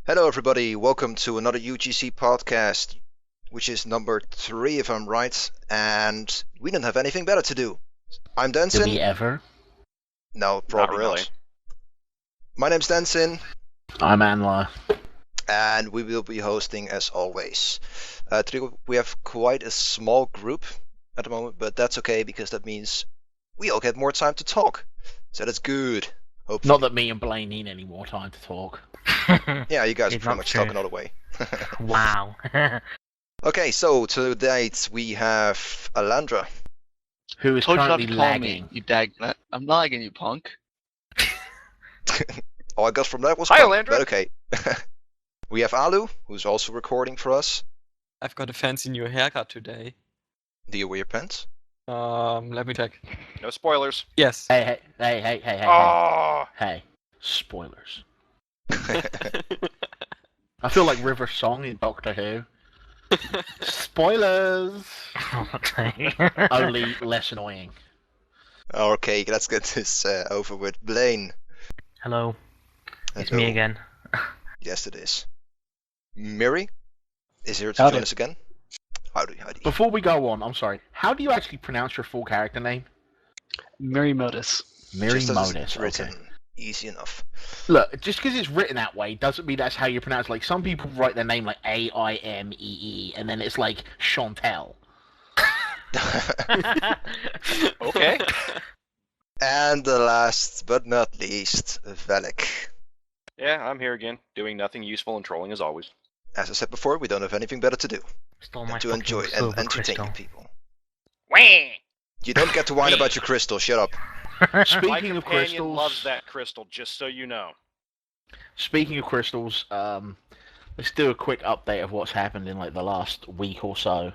Hello, everybody. Welcome to another UGC podcast, which is number 3, if I'm right. And we don't have anything better to do. I'm Do Denson. we ever? No, probably Not really. not. My name's Denson, I'm Anla. and we will be hosting as always. Today we have quite a small group at the moment, but that's okay because that means we all get more time to talk. So that's good. Hopefully. Not that me and Blaine need any more time to talk. Yeah, you guys are It's pretty not much true. talking all the way. Wow. Okay, so to date we have Alandra. Who is Told you not currently to call lagging. me, you dagnut. I'm lagging, you punk. All I got from that was Hi, punk, Alandra. but okay. We have Alu, who's also recording for us. I've got a fancy new haircut today. Do you wear pants? Let me check. No spoilers. Yes. Hey, hey. Oh, Hey, spoilers. I feel like River Song in Doctor Who. Spoilers! Only less annoying. Okay, let's get this over with. Blaine. Hello, it's Hello. me again. Yes, it is. Miri is here to Howdy. join us again. Howdy. Before we go on, I'm sorry. How do you actually pronounce your full character name? Mary Modus. Miri Just as Modus. it's written. Okay. Easy enough. Look, just because it's written that way doesn't mean that's how you pronounce it. Like, some people write their name like A-I-M-E-E, and then it's like Chantel. Okay. And the last but not least, Velik. Yeah, I'm here again, doing nothing useful and trolling as always. As I said before, we don't have anything better to do Stole than my to fucking enjoy and silver entertain crystal. people. Wah! You don't get to whine about your crystal, shut up. My Speaking of companion crystals, loves that crystal, just so you know. speaking of crystals, let's do a quick update of what's happened in like the last week or so.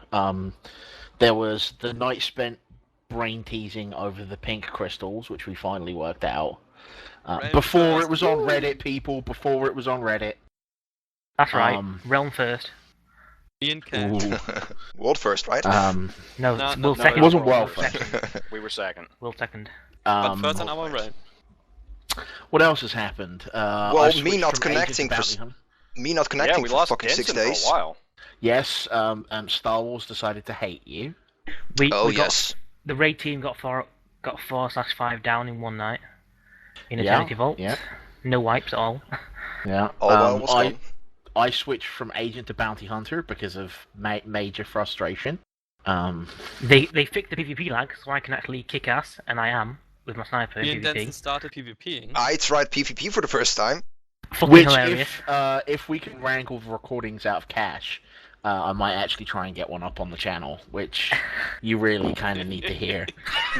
There was the night spent brain teasing over the pink crystals, which we finally worked out. Realm Before first. it was on Reddit, people. Before it was on Reddit. That's right. Um, Realm first. Me and Cat. Ooh, World first, right? No, No, we'll no, second. it wasn't well Second. first. We were second. We'll second. But first on our realm. What else has happened? Well, I me switched not from agent to connecting for bounty hunter. Me not connecting Yeah, we for lost fucking 6 Denson days. for a while. Yes, Star Wars decided to hate you. We Oh, got, yes. the raid team got 4/5 down in one night. In Yeah, Eternity Vault. yeah. No wipes at all. Yeah. All almost gone. I switched from agent to bounty hunter because of major frustration. They fixed the PvP lag, so I can actually kick ass, and I am with my sniper in Me and Denson PvP. started PvPing. I tried PvP for the first time. Fucking Which, hilarious. if we can wrangle the recordings out of cache, I might actually try and get one up on the channel, which you really kind of need to hear.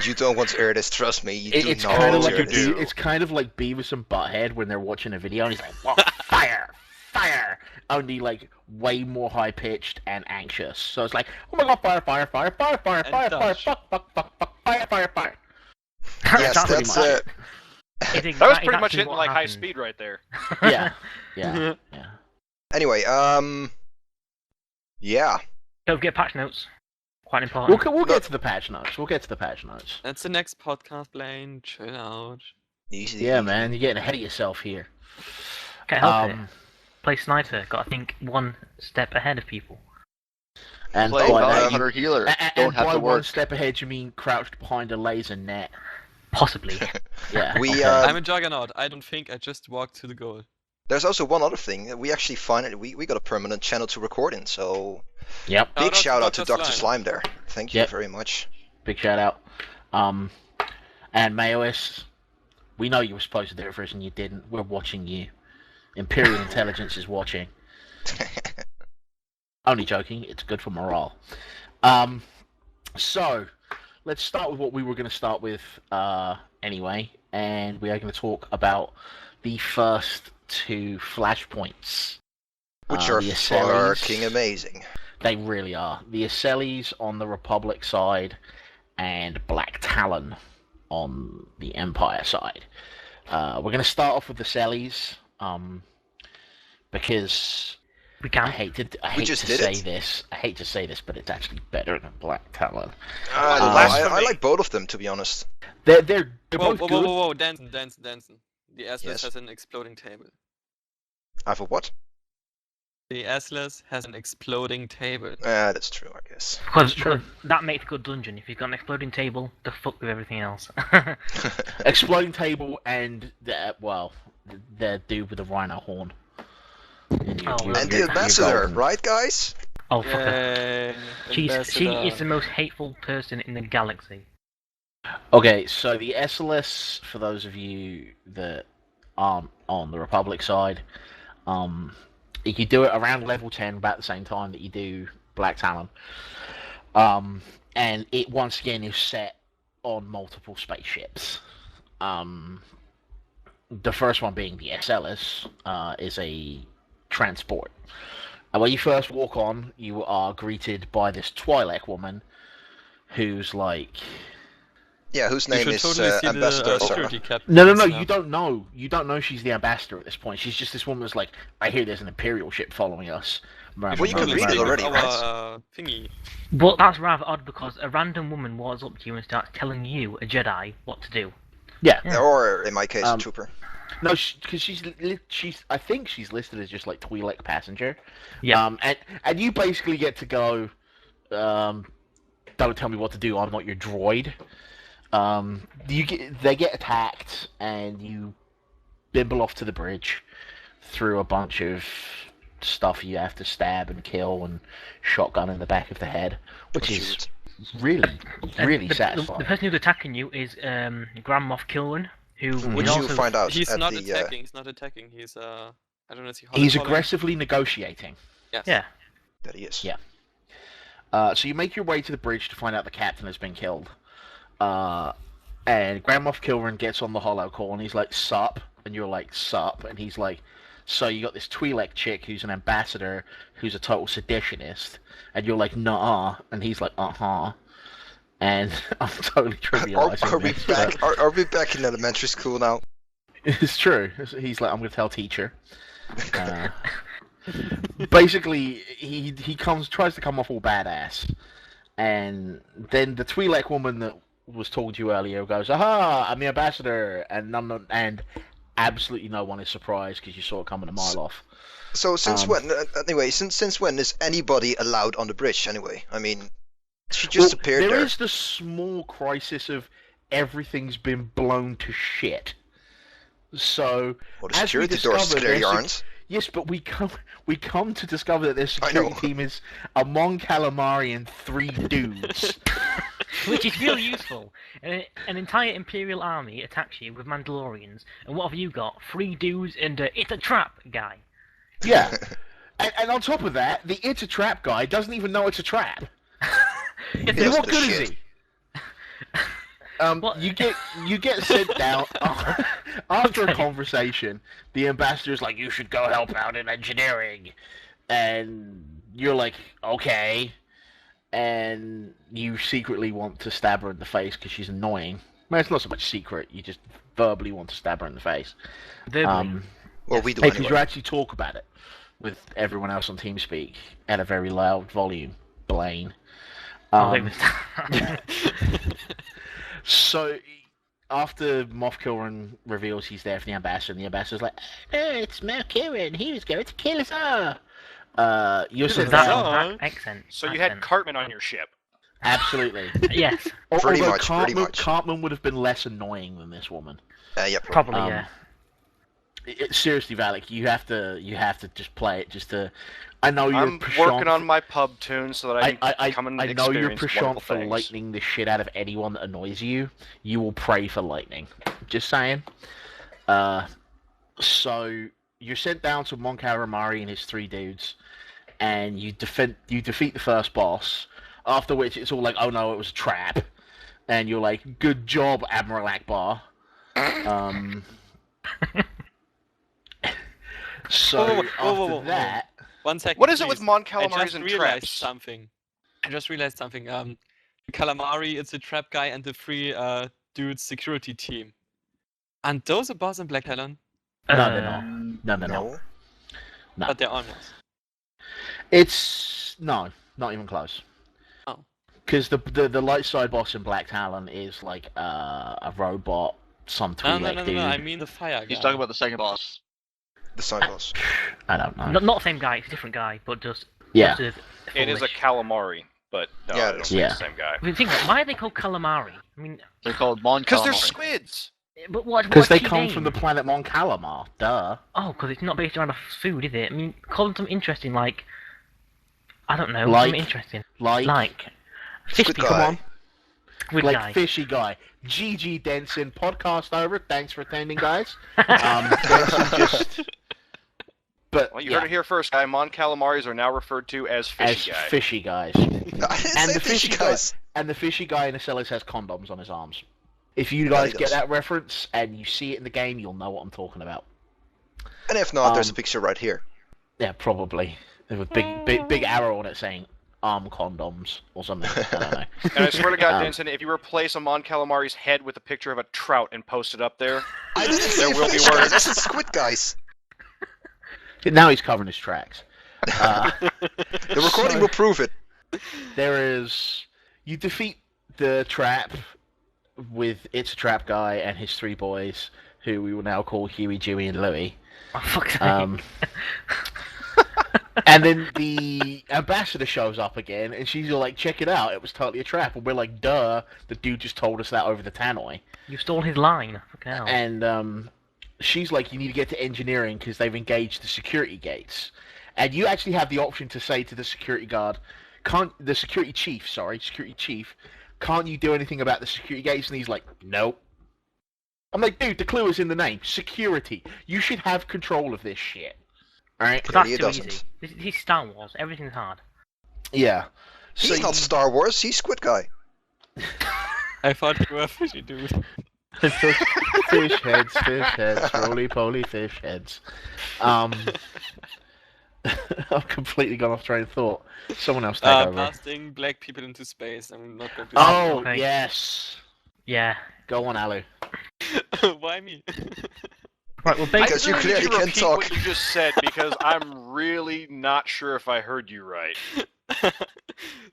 You don't want to hear this, trust me. You do It's not kind of want to like hear this. it's kind of like Beavis and Butthead when they're watching a video and he's like, "Whoa, fire, fire!" Only like way more high pitched and anxious. So it's like, "Oh my god, fire, fire, fire, fire, fire, And fire, fire, Dutch. fuck, fuck, fuck, fuck, fire, fire, fire." Yes, That's pretty that's much It's That was exactly pretty much hitting what like high happened. speed right there. Yeah, yeah. Anyway, yeah. Don't forget patch notes. Quite important. We'll get to the patch notes. We'll get to the patch notes. That's the next podcast, Blaine. Chill out. Easy. Yeah, man, you're getting ahead of yourself here. Can't help it. Um, Play sniper. Got to think one step ahead of people. and Play by Bounty that, Hunter healer. and Don't have by to one work. step ahead, you mean crouched behind a laser net. Possibly. Yeah. We, okay. I'm a juggernaut. I don't think I just walked to the goal. There's also one other thing. We actually finally we got a permanent channel to record in, so Yep. big Shout shout out to Dr. Slime there. Thank you Yep. very much. Big shout out. And Mayos, we know you were supposed to do it for us and you didn't. We're watching you. Imperial Intelligence is watching. Only joking. It's good for morale. So let's start with what we were going to start with anyway, and we are going to talk about the first 2 flashpoints. Which are the Esseles. fucking amazing. They really are. The Esseles on the Republic side, and Black Talon on the Empire side. We're going to start off with the Esseles, because We I can. hate to just say did it. this. I hate to say this, but it's actually better than Black Talon. I like both of them, to be honest. They're Whoa, both whoa, good. whoa, whoa, Denson. The Esseles Yes. has an exploding table. I for what? The Esseles has an exploding table. That's true, I guess. Because that makes a good dungeon. If you've got an exploding table, the fuck with everything else. Exploding table and the dude with the rhino horn. And the ambassador, right, guys? Oh, fuck her. Yay, She is the most hateful person in the galaxy. Okay, so the Esseles, for those of you that aren't on the Republic side, you do it around level 10 about the same time that you do Black Talon. And it once again is set on multiple spaceships. The first one being the Esseles is a transport. And when you first walk on, you are greeted by this Twi'lek woman who's like... Yeah, whose You name should is totally see Ambassador the Sarah. security captain. No, and you don't know. You don't know she's the ambassador at this point. She's just this woman who's like, I hear there's an Imperial ship following us. Well, you can read it already, right? Thingy. But that's rather odd because a random woman walks up to you and starts telling you, a Jedi, what to do. Yeah. Or, in my case, a trooper. No, because she's. I think she's listed as just like Twi'lek passenger. Yeah. And you basically get to go. Don't tell me what to do. I'm not your droid. They get attacked, and you bimble off to the bridge through a bunch of stuff you have to stab and kill and shotgun in the back of the head, which is really, really satisfying. The person who's attacking you is Grand Moff Kilran, who Which is you also... find out He's at not the... attacking. He's not attacking. He's I don't know. Is he He's holding? aggressively negotiating. Yes. Yeah. That he is. Yeah. So you make your way to the bridge to find out the captain has been killed. And Grand Moff Kilran gets on the holo call and he's like, sup? And you're like, sup? And he's like, so you got this Twi'lek chick who's an ambassador who's a total seditionist. And you're like, nah. And he's like, uh-huh. And I'm totally trivializing this, Are we back in elementary school now? It's true. He's like, I'm going to tell teacher. Basically, he tries to come off all badass. And then the Twi'lek woman that was told you earlier goes, aha, I'm the ambassador, and absolutely no one is surprised because you saw it coming a mile off. So since when? Anyway, since when is anybody allowed on the bridge? Anyway, I mean, she just appeared there. There is the small crisis of everything's been blown to shit. So, well, the security doors clearly aren't. Yes, but we come to discover that their security team is a Mon Calamari and 3 dudes. Which is really useful. An entire Imperial army attacks you with Mandalorians, and what have you got? 3 dudes and it's a trap guy. Yeah. and on top of that, the it's a trap guy doesn't even know it's a trap. What good is he? You get sent down after a conversation. The ambassador's like, you should go help out in engineering, and you're like, okay, and you secretly want to stab her in the face because she's annoying. Well, it's not so much secret. You just verbally want to stab her in the face. Well, we do because anyway. you actually talk about it with everyone else on TeamSpeak at a very loud volume. Blaine. So, after Moff Kilran reveals he's there for the ambassador, and the ambassador's like, "Oh, it's Moff Kilran. He was going to kill us all." You're sitting that accent. So you had Cartman on your ship. Absolutely. Yes. Pretty much. Cartman would have been less annoying than this woman. Yeah, probably. Yeah. Seriously, Valak, you have to just play it just to. I know you're. I'm working on my pub tune so that I can come and I know you're experience prashant wonderful for things. lightning the shit out of anyone that annoys you. You will pray for lightning. Just saying. So you're sent down to Mon Calamari and his 3 dudes, and you defeat the first boss. After which it's all like, oh no, it was a trap, and you're like, good job, Admiral Akbar. So after that. 1 second. What is it please. with Mon Calamaris and traps? I just realized something. Calamari, it's a trap guy, and the 3 dudes security team. And those are boss in Black Talon? No, they're not. No, they're not. No. But they're almost. It's not even close. Oh. Because the light side boss in Black Talon is like a robot, some Twi'lek dude. No, I mean the fire guy. He's talking about the second boss. The side boss. I don't know. Not the same guy. It's a different guy, but just Yeah. Just It is a foolish. calamari, but no, Yeah, I it don't is. think Yeah. it's the same guy. I mean, think about it, why are they called calamari? I mean, They're called Mon Because they're calamari. squids. but what? Because what's they key come name? from the planet Mon Calamar. Duh. Oh, because it's not based around a food, is it? I mean, call them something interesting, like I don't know, Like- something interesting, Like fish Squid people. guy. come on. Squid Like guy. fishy guy. GG Denson, podcast over. Thanks for attending, guys. Denson just. But Well, you yeah, heard it here first, guy. Mon calamaris are now referred to as fishy as guy. fishy guys. I didn't And say the fishy fishy guys. And the fishy guy in Esseles has condoms on his arms. If you Yeah, guys he get does. that reference and you see it in the game, you'll know what I'm talking about. And if not, there's a Um, picture right here. Yeah, probably. With big arrow on it saying arm condoms or something. I don't know. And I swear to God, Um, Denson, if you replace a Mon calamari's head with a picture of a trout and post it up there, I didn't say there will be fish guys. words. I said squid guys. Now he's covering his tracks. The recording will prove it. There is... You defeat the trap with It's a Trap guy and his 3 boys, who we will now call Huey, Dewey, and Louie. Oh, fuck's sake. And then the ambassador shows up again, and she's all like, check it out, it was totally a trap. And we're like, duh, the dude just told us that over the tannoy. You stole his line. Fucking hell. And she's like, you need to get to engineering because they've engaged the security gates. And you actually have the option to say to the security chief, can't you do anything about the security gates? And he's like, nope. I'm like, dude, the clue is in the name. Security. You should have control of this shit. Alright? But that's he too doesn't. easy. This is Star Wars. Everything's hard. Yeah. He's not Star Wars, he's Squid Guy. I thought you were a fishy dude. Fish heads, roly-poly fish heads. I've completely gone off train of thought. Someone else take over. Blasting black people into space. I'm not going to. Oh, Okay. yes. Yeah. Go on, Alu. Why me? Right. Well, I Because you really need clearly to can repeat talk. what you just said because I'm really not sure if I heard you right.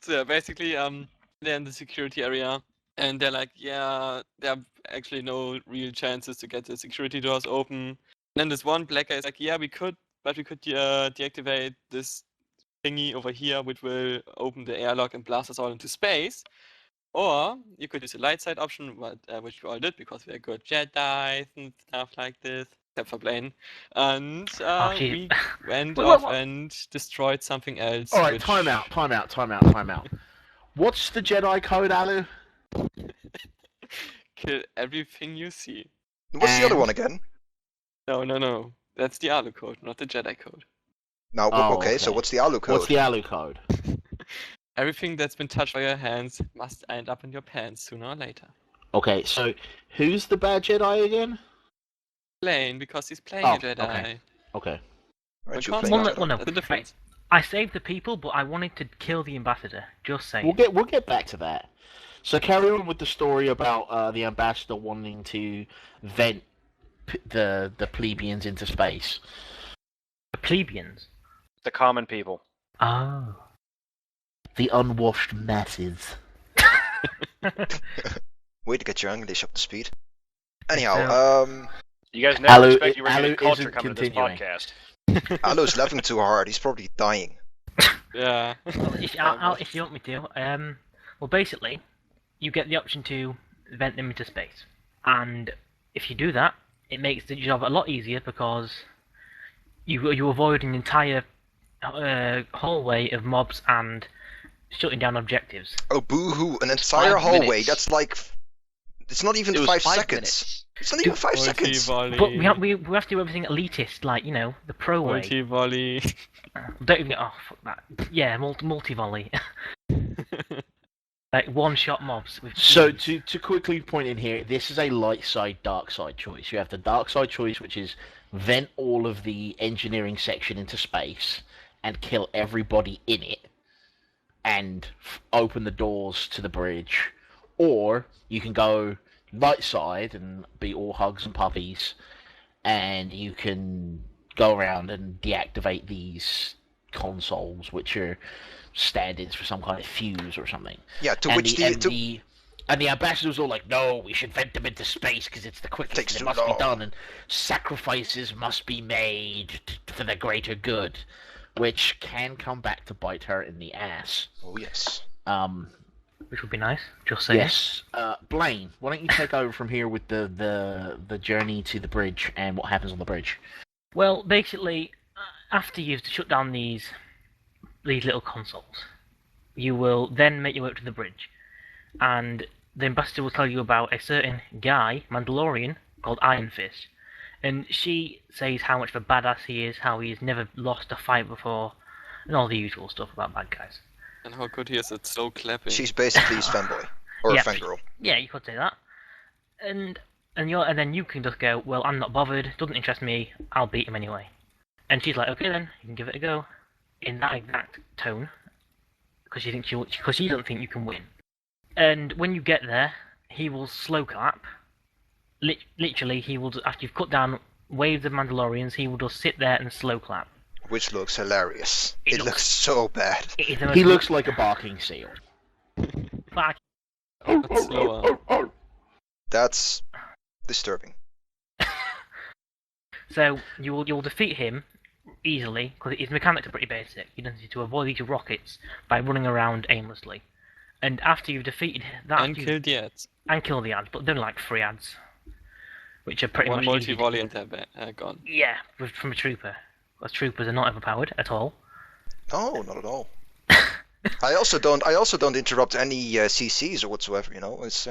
So yeah, basically, they're in the security area, and they're like, yeah, there are actually no real chances to get the security doors open. And then this one black guy is like, yeah, we could, but we could deactivate this thingy over here, which will open the airlock and blast us all into space. Or you could use the light side option, which we all did because we're good Jedi and stuff like this, except for Blaine. And gee. we went Wait, off what? and destroyed something else. Alright, which... time out. What's the Jedi code, Alu? Kill everything you see. What's the other And- one again? No. That's the Alu code, not the Jedi code. No, Oh, okay, so okay. what's the Alu code? What's the Alu code? Everything that's been touched by your hands must end up in your pants sooner or later. Okay, so who's the bad Jedi again? Blaine, because he's playing Oh, a Jedi. okay. Okay. Right, Well, you're playing Well, Jedi. well, no. That's the difference. I saved the people, but I wanted to kill the ambassador. Just saying. We'll get back to that. So carry on with the story about the ambassador wanting to vent the plebeians into space. The plebeians. The common people. Oh. The unwashed masses. Way to get your English up to speed. Anyhow, You guys never Alu- expect you were Alu getting culture isn't coming to this continuing. podcast. Alu's laughing too hard, he's probably dying. Yeah. Well, if you want me to, well, basically, you get the option to vent them into space, and if you do that, it makes the job a lot easier because you avoid an entire hallway of mobs and shutting down objectives. Oh, boo-hoo, an entire 5 hallway, minutes. that's like... It's not even It was 5 5 seconds. minutes. It's not even 5 seconds. Multi-volley. But we have to do everything elitist, like the pro way. Multi-volley. Don't even fuck that. Yeah, multi volley. Like one-shot mobs with. So keys. to quickly point in here, this is a light side, dark side choice. You have the dark side choice, which is vent all of the engineering section into space and kill everybody in it, and open the doors to the bridge. Or you can go light side and be all hugs and puppies, and you can go around and deactivate these consoles, which are stand-ins for some kind of fuse or something. Yeah, to And which the, the... and To... the And the ambassador was all like, no, we should vent them into space because it's the quickest Takes and it too must be long." done, and sacrifices must be made for the greater good, which can come back to bite her in the ass. Oh yes. Which would be nice. Just saying. Yes. Blaine, why don't you take over from here with the journey to the bridge and what happens on the bridge? Well, basically, after you've shut down these little consoles, you will then make your way up to the bridge, and the ambassador will tell you about a certain guy, Mandalorian, called Iron Fist, and she says how much of a badass he is, how he's never lost a fight before, and all the usual stuff about bad guys. And how good he is at slow clapping. She's basically his fanboy or Yeah. a fangirl. Yeah, you could say that. And then you can just go, well, I'm not bothered, doesn't interest me, I'll beat him anyway. And she's like, okay then, you can give it a go, in that exact tone, because she doesn't think you can win. And when you get there, he will slow clap. Literally, he will, after you've cut down waves of Mandalorians, he will just sit there and slow clap. Which looks hilarious. It It looks- looks so bad. It is the He most looks like a barking seal. fuck- But slower. That's disturbing. So you'll defeat him easily because his mechanics are pretty basic. You don't need to avoid these rockets by running around aimlessly. And after you've defeated that, And kill the ads. and kill the ads, but they're like 3 ads, which are pretty One much easy. multi-volley and they're gone. Yeah, from a trooper. Because troopers are not overpowered at all. No, not at all. I also don't interrupt any CCs or whatsoever. You know, it's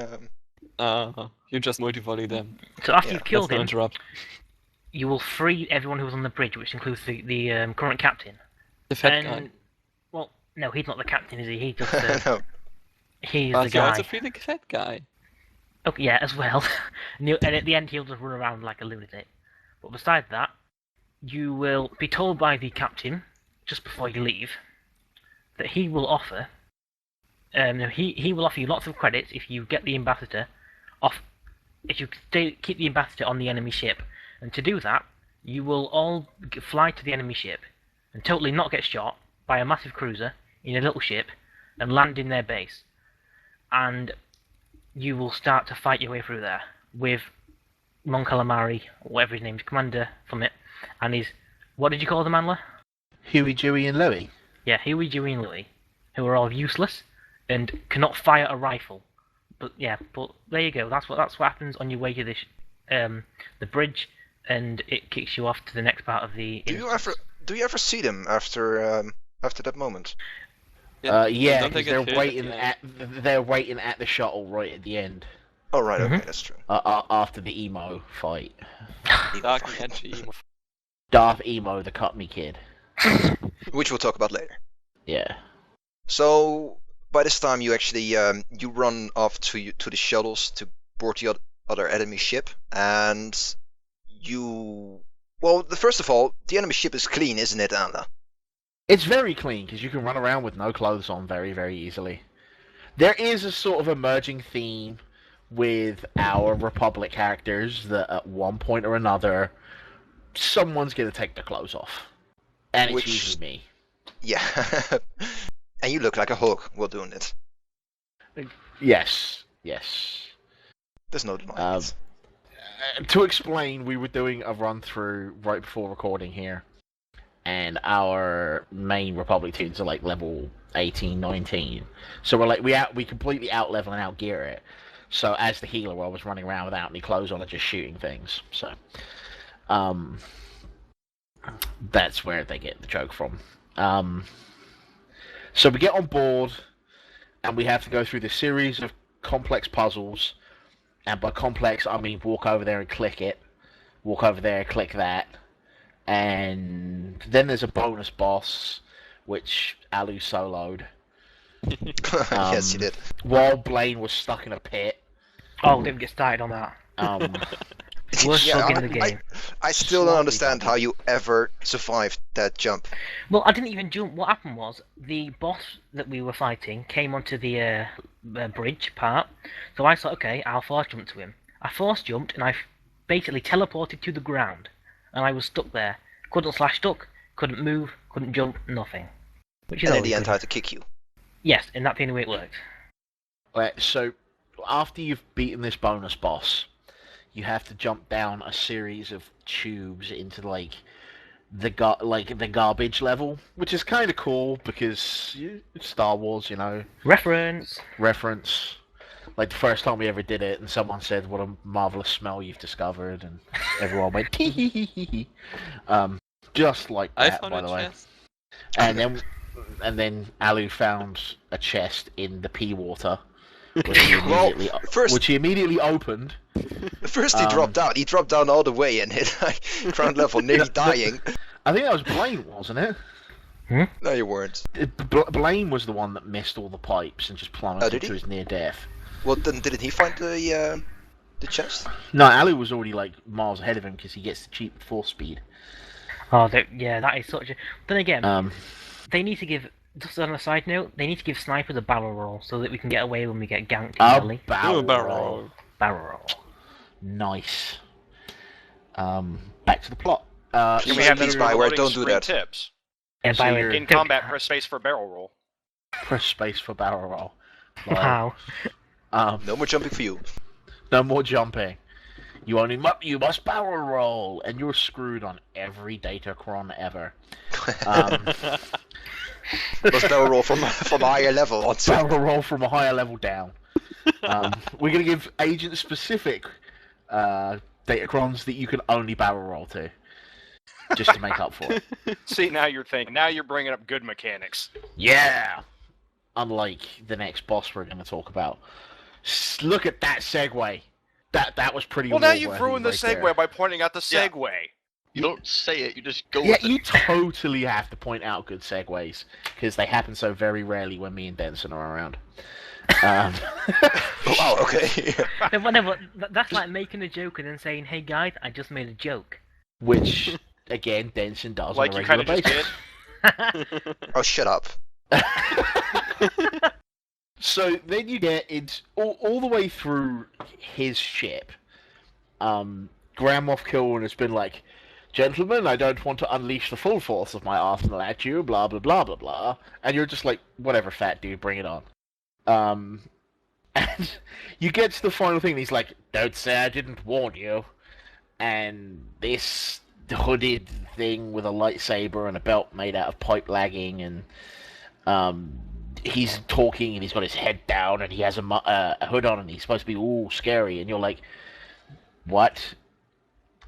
You just multi-volley them. So after Yeah, you've killed Let's not him, interrupt. you will free everyone who was on the bridge, which includes the current captain. The fat And guy. well, no, he's not the captain, is he? He's just no. he's But the you guy. also free the fat guy. Oh, yeah, as well. And at the end, he'll just run around like a lunatic. But besides that, you will be told by the captain, just before you leave, that he will offer... he will offer you lots of credits if you get the ambassador off... If you keep the ambassador on the enemy ship. And to do that, you will all fly to the enemy ship and totally not get shot by a massive cruiser in a little ship and land in their base. And you will start to fight your way through there with Mon Calamari, or whatever his name is, commander from it, and his... What did you call them, Mandler? Huey, Dewey, and Louie. Yeah, Huey, Dewey, and Louie, who are all useless and cannot fire a rifle. But yeah, but there you go. That's what happens on your way to this the bridge, and it kicks you off to the next part of the. Do you ever see them after that moment? Yeah, don't they 'cause get they're hit waiting at they're waiting at the shuttle right at the end. Oh right, okay, Mhm. that's true. After the emo fight. Dark and edgy. Darth Emo, the cut me kid. Which we'll talk about later. Yeah. So by this time, you actually you run off to the shuttles to board the other enemy ship, and first of all, the enemy ship is clean, isn't it, Anna? It's very clean because you can run around with no clothes on very, very easily. There is a sort of emerging theme with our Republic characters that at one point or another, someone's going to take their clothes off. And it's Which- usually me. Yeah. And you look like a Hulk while doing it. Yes. There's no denying Um, it. To explain, we were doing a run through right before recording here, and our main Republic tunes are like level 18, 19. So we're like we completely out level and out gear it. So as the healer, I was running around without any clothes on and just shooting things. So, that's where they get the joke from. So we get on board, and we have to go through this series of complex puzzles. And by complex, I mean walk over there and click it. Walk over there, click that. And then there's a bonus boss, which Alu soloed. Yes, you did. While Blaine was stuck in a pit. Oh, don't get started on that. Worst bug in the game. I still don't Slightly understand buggy. how you ever survived that jump. Well, I didn't even jump. What happened was the boss that we were fighting came onto the bridge part. So I thought, okay, I'll force jump to him. I force jumped and I basically teleported to the ground, and I was stuck there. Couldn't slash duck, couldn't move, couldn't jump, nothing. Which is And in always the end, good. I had to kick you. Yes, and that's the only way it worked. Right, so after you've beaten this bonus boss, you have to jump down a series of tubes into like the garbage level, which is kind of cool because it's Star Wars, you know. Reference. Like the first time we ever did it, and someone said, "What a marvelous smell you've discovered," and everyone went tee hee hee hee hee. Just like I that, found by a the way. chest. And then Alu found a chest in the pea water, which he immediately opened. First he dropped out. He dropped down all the way and hit like ground level, nearly dying. I think that was Blaine, wasn't it? No, you weren't. Blaine was the one that missed all the pipes and just plummeted to his near death. Well, then didn't he find the chest? No, Alu was already like miles ahead of him because he gets the cheap force speed. Oh, yeah, that is such a... Then again, they need to give... Just on a side note, they need to give snipers a barrel roll so that we can get away when we get ganked easily. Barrel roll. Barrel roll. Nice. Back to the plot. Can we have please, another Bioware, loading don't do screen that. tips? Yeah, So Bioware, you're In don't- combat, press space for barrel roll. Press space for barrel roll. Wow. No more jumping for you. No more jumping. You must barrel roll, and you're screwed on every Datacron ever. Must barrel roll from a higher level onto. Barrel roll from a higher level down. We're going to give agent-specific Datacrons that you can only barrel roll to, just to make up for it. See, now you're thinking. Now you're bringing up good mechanics. Yeah! Unlike the next boss we're going to talk about. Look at that segue. That was pretty. Well, now you've award-worthy ruined the right segue there. by pointing out the Yeah. segue. You don't say it, you just go Yeah, with it. you totally have to point out good segues because they happen so very rarely when me and Denson are around. Oh, wow, okay. No, but that's like making a joke and then saying, "Hey guys, I just made a joke." Which, again, Denson does Like on a you kind regular of just basis. did. Oh, shut up. So then you get it all the way through his ship. Grand Moff Kiln has been like, "Gentlemen, I don't want to unleash the full force of my arsenal at you, blah blah blah blah blah." And you're just like, "Whatever, fat dude, bring it on." And you get to the final thing, and he's like, "Don't say I didn't warn you." And this hooded thing with a lightsaber and a belt made out of pipe lagging, and he's talking, and he's got his head down, and he has a hood on, and he's supposed to be all scary, and you're like, what?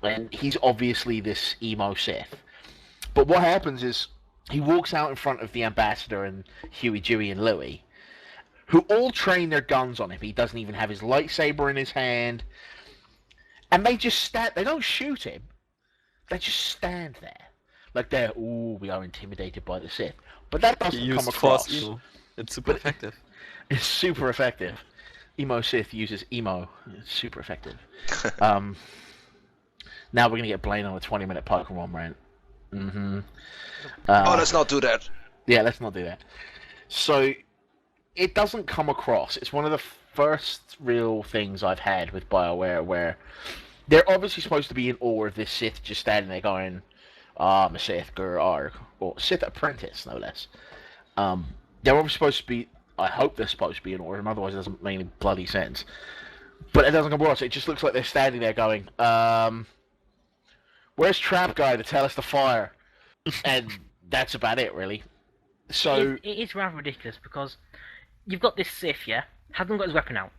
And he's obviously this emo Sith. But what happens is he walks out in front of the ambassador and Huey, Dewey, and Louie, who all train their guns on him. He doesn't even have his lightsaber in his hand. And they just stand. They don't shoot him. They just stand there. Like they're, ooh, we are intimidated by the Sith. But that doesn't come across. It's super effective. It's super effective. Emo Sith uses emo. It's super effective. Now we're going to get Blaine on a 20-minute Pokemon rant. Oh, let's not do that. Yeah, let's not do that. So, it doesn't come across. It's one of the first real things I've had with BioWare where they're obviously supposed to be in awe of this Sith just standing there going, I'm a Sith or Sith apprentice, no less. They're obviously supposed to be, I hope they're supposed to be in awe of him, otherwise it doesn't make any bloody sense. But it doesn't come across. It just looks like they're standing there going, where's Trap Guy to tell us to fire? And that's about it, really. So it is rather ridiculous because you've got this Sith, yeah, hasn't got his weapon out,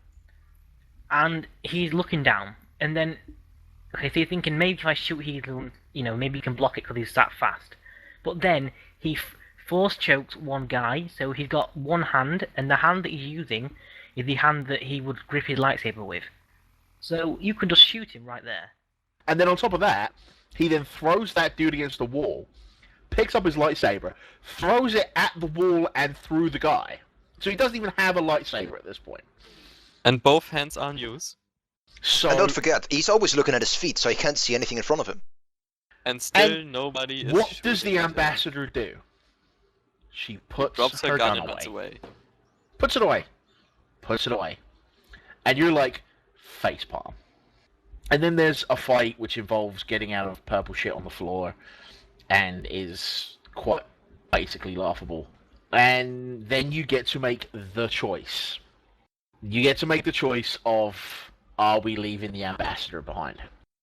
and he's looking down, and then okay, so you're thinking maybe if I shoot, maybe he can block it because he's that fast. But then he force chokes one guy, so he's got one hand, and the hand that he's using is the hand that he would grip his lightsaber with. So you can just shoot him right there. And then on top of that, he then throws that dude against the wall, picks up his lightsaber, throws it at the wall and through the guy. So he doesn't even have a lightsaber at this point. And both hands are in use. So And don't forget, he's always looking at his feet, so he can't see anything in front of him. And still nobody is what does the shooting at him. ambassador do? She puts Drops her her gun gun and runs away. Puts it away. Puts it away. And you're like, facepalm. And then there's a fight which involves getting out of purple shit on the floor and is quite basically laughable. And then you get to make the choice. you get to make the choice of, are we leaving the ambassador behind?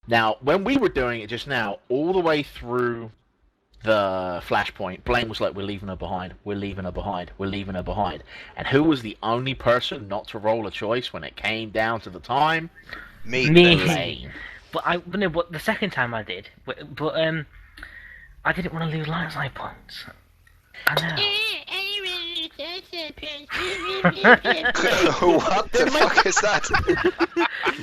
Now, when we were doing it just now, all the way through the Flashpoint, Blaine was like, we're leaving her behind, we're leaving her behind, we're leaving her behind. And who was the only person not to roll a choice when it came down to the time? Me. Blaine. But the second time I did, but I didn't want to lose light side points. I know. What the fuck is that?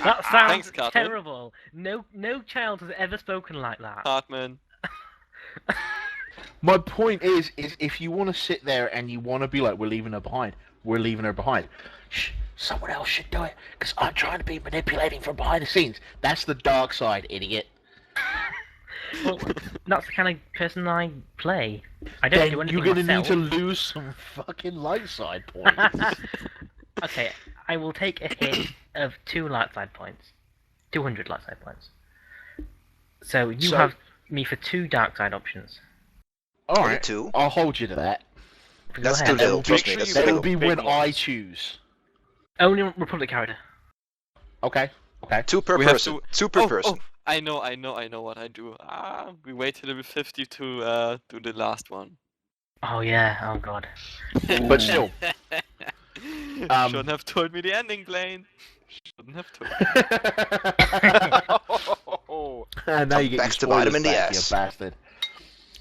That sounds Thanks, Cartman. terrible. No child has ever spoken like that. Hartman. My point is if you want to sit there and you want to be like, we're leaving her behind, we're leaving her behind. Shh, someone else should do it, because I'm trying to be manipulating from behind the scenes. That's the dark side, idiot. Well, that's the kind of person I play. I don't Then do anything you're going to need myself. to lose some fucking light side points. Okay, I will take a hit of 2 light side points. 200 light side points. So you So- have me for 2 dark side options. Alright, 2. I'll hold you to that. Go That's ahead. too little. Make Trust me, sure that's you too That'll little. be big when I ones. choose. Only Republic character. Okay. 2 per We have person. to- 2 per Oh, person. I know what I do. We wait till level 50 to do the last one. Oh yeah, oh god. But still. Shouldn't have told me the ending, Blaine. Shouldn't have told. Oh, And now you get Back your to bite him spoilers in the back, you ass. bastard.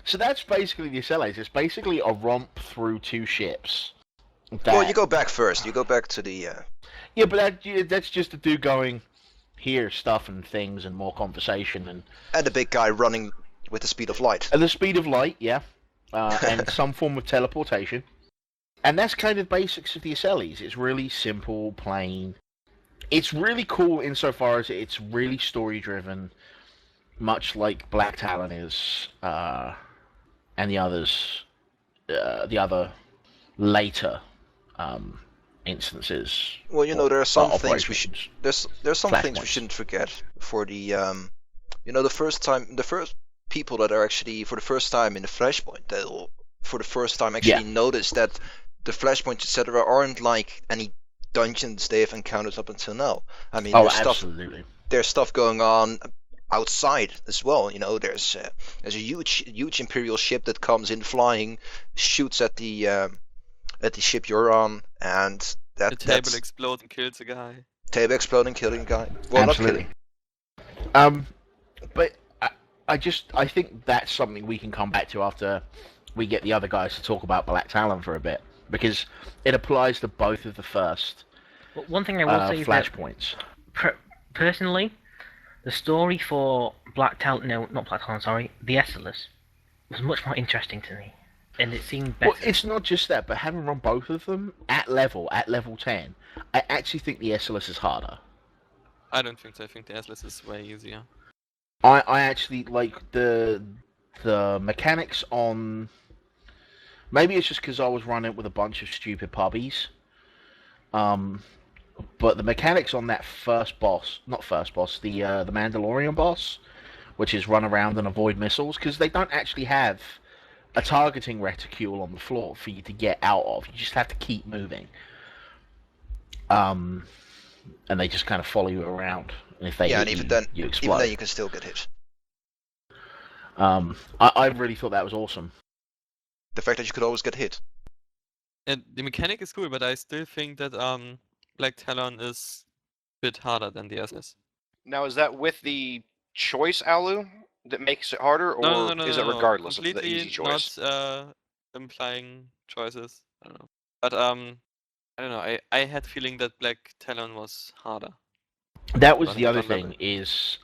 So that's basically the Esseles. It's basically a romp through 2 ships. Well, you go back first. You go back to the. Yeah, but that's just a dude going, here, stuff and things and more conversation And the big guy running with the speed of light. and the speed of light, yeah, and some form of teleportation. And that's kind of the basics of the Esseles. It's really simple, plain. It's really cool insofar as it's really story-driven, much like Black Talon is, and the others, the other later instances. Well, there are some things we operations. should. There's some things we Flashpoints. shouldn't forget for the. The first people that are actually for the first time in the Flashpoint, they'll for the first time actually notice that the Flashpoints, etc., aren't like any dungeons they have encountered up until now. I mean, Oh, there's absolutely. stuff going on outside as well. There's a huge Imperial ship that comes in flying, shoots at the ship you're on, and The that's table explodes and kills a guy. table exploding, killing a guy. Well, Absolutely. not killing. But I think that's something we can come back to after we get the other guys to talk about Black Talon for a bit, because it applies to both of the first But one thing I will say is that Flashpoints. personally, the story for Black Talon, no, not Black Talon, sorry, the Esseles, was much more interesting to me, and it seemed better. Well, it's not just that, but having run both of them at level 10, I actually think the Esseles is harder. I don't think so. I think the Esseles is way easier. I actually like the mechanics on. Maybe it's just because I was running with a bunch of stupid puppies. But the mechanics on that the Mandalorian boss, which is run around and avoid missiles, because they don't actually have a targeting reticule on the floor for you to get out of. You just have to keep moving. And they just kind of follow you around. And if they Yeah, hit and even you, then, you even explode. then you can still get hit. I really thought that was awesome. The fact that you could always get hit. And the mechanic is cool, but I still think that Black Talon is a bit harder than the Esseles. now is that with the choice, Alu, that makes it harder, or No, is it no. regardless of the Completely easy choice? not implying choices. I don't know. But I don't know. I had feeling that Black Talon was harder. That was But the I other don't remember. thing is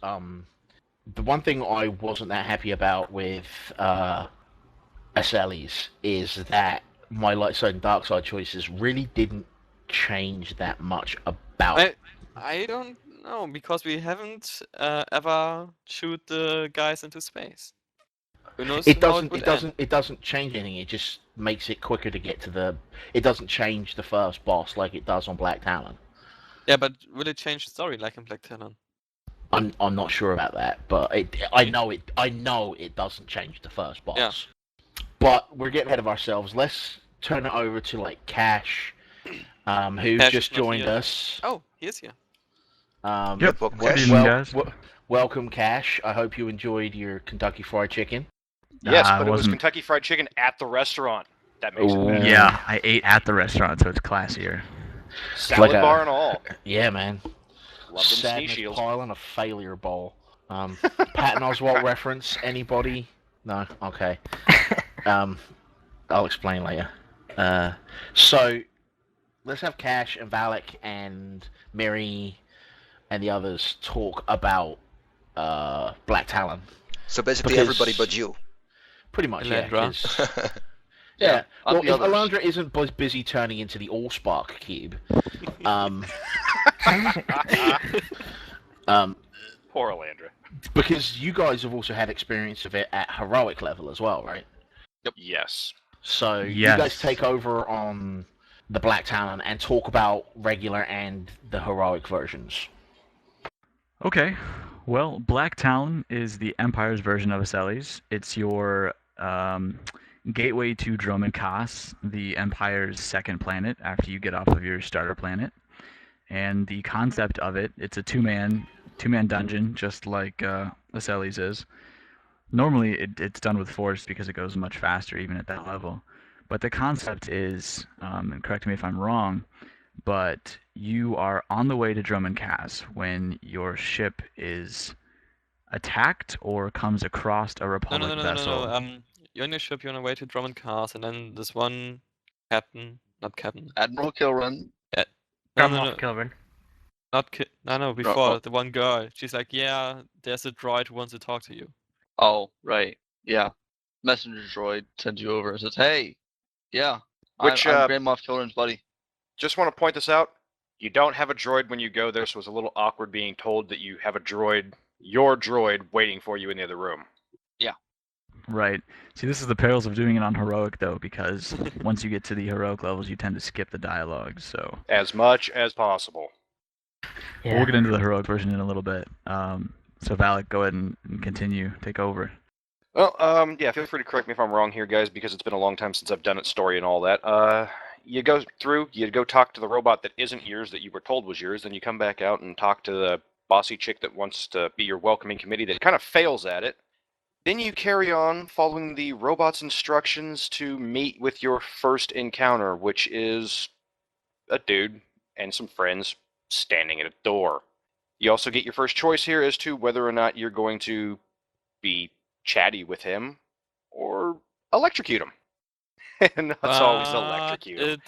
the one thing I wasn't that happy about with Esseles is that my light side and dark side choices really didn't change that much about I don't know, because we haven't ever shoot the guys into space. Who knows it how doesn't would it doesn't change anything. It just makes it quicker to get to the. It doesn't change the first boss like it does on Black Talon. Yeah, but will it change the story like in Black Talon? I'm not sure about that, but I know it doesn't change the first boss. Yeah. But we're getting ahead of ourselves. Let's turn it over to like Cash who's Cash just is not joined here. us. Oh, he is here. Yep, welcome, Good Cash. evening, guys. Welcome, Cash. I hope you enjoyed your Kentucky Fried Chicken. Yes, I but it was wasn't- Kentucky Fried Chicken at the restaurant. That makes it Ooh. better. Yeah, I ate at the restaurant, so it's classier. Salad like a- bar and all. Yeah, man. Love them sneeze Sadness shields. pile and a failure bowl. Patton Oswalt reference? Anybody? No. Okay. I'll explain later. So let's have Cash and Valak and Miri and the others talk about Black Talon. So basically Because- everybody but you. Pretty much, yeah. Elandra. 'Cause- Yeah, yeah. I'm Well, the if others. Elandra isn't busy turning into the Allspark cube, Poor Alandra. because you guys have also had experience of it at heroic level as well, right? Yes. So you Yes. guys take over on the Black Talon and talk about regular and the heroic versions. Okay. Well, Black Talon is the Empire's version of Esseles. It's your gateway to Dromund Kaas, the Empire's second planet after you get off of your starter planet. And the concept of it, it's a two-man dungeon, just like Esseles is. Normally, it's done with force because it goes much faster, even at that level. But the concept is, and correct me if I'm wrong, but you are on the way to Dromund Kaas when your ship is attacked or comes across a No, Republic no. vessel. You're on your ship, you're on your way to Drummond Cars, and then this one captain, not captain. Admiral Kilran. No, From no, off no, Kilburn. not no, before oh. the one girl. She's like, yeah, there's a droid who wants to talk to you. Oh, right. Yeah. Messenger droid sends you over and says, hey, yeah, Which, I'm Grand Moff Kilran's buddy. Just want to point this out. You don't have a droid when you go there, so it's a little awkward being told that you have a droid, your droid, waiting for you in the other room. Right. See, this is the perils of doing it on heroic, though, because once you get to the heroic levels, you tend to skip the dialogue. So As much as possible. Yeah. we'll get into the heroic version in a little bit. So Valak, go ahead and continue. Take over. Well, yeah, feel free to correct me if I'm wrong here, guys, because it's been a long time since I've done it, story and all that. You go through, you go talk to the robot that isn't yours, that you were told was yours, then you come back out and talk to the bossy chick that wants to be your welcoming committee that kind of fails at it. Then you carry on following the robot's instructions to meet with your first encounter, which is a dude and some friends standing at a door. You also get your first choice here as to whether or not you're going to be chatty with him or electrocute him. And that's always electrocute him. It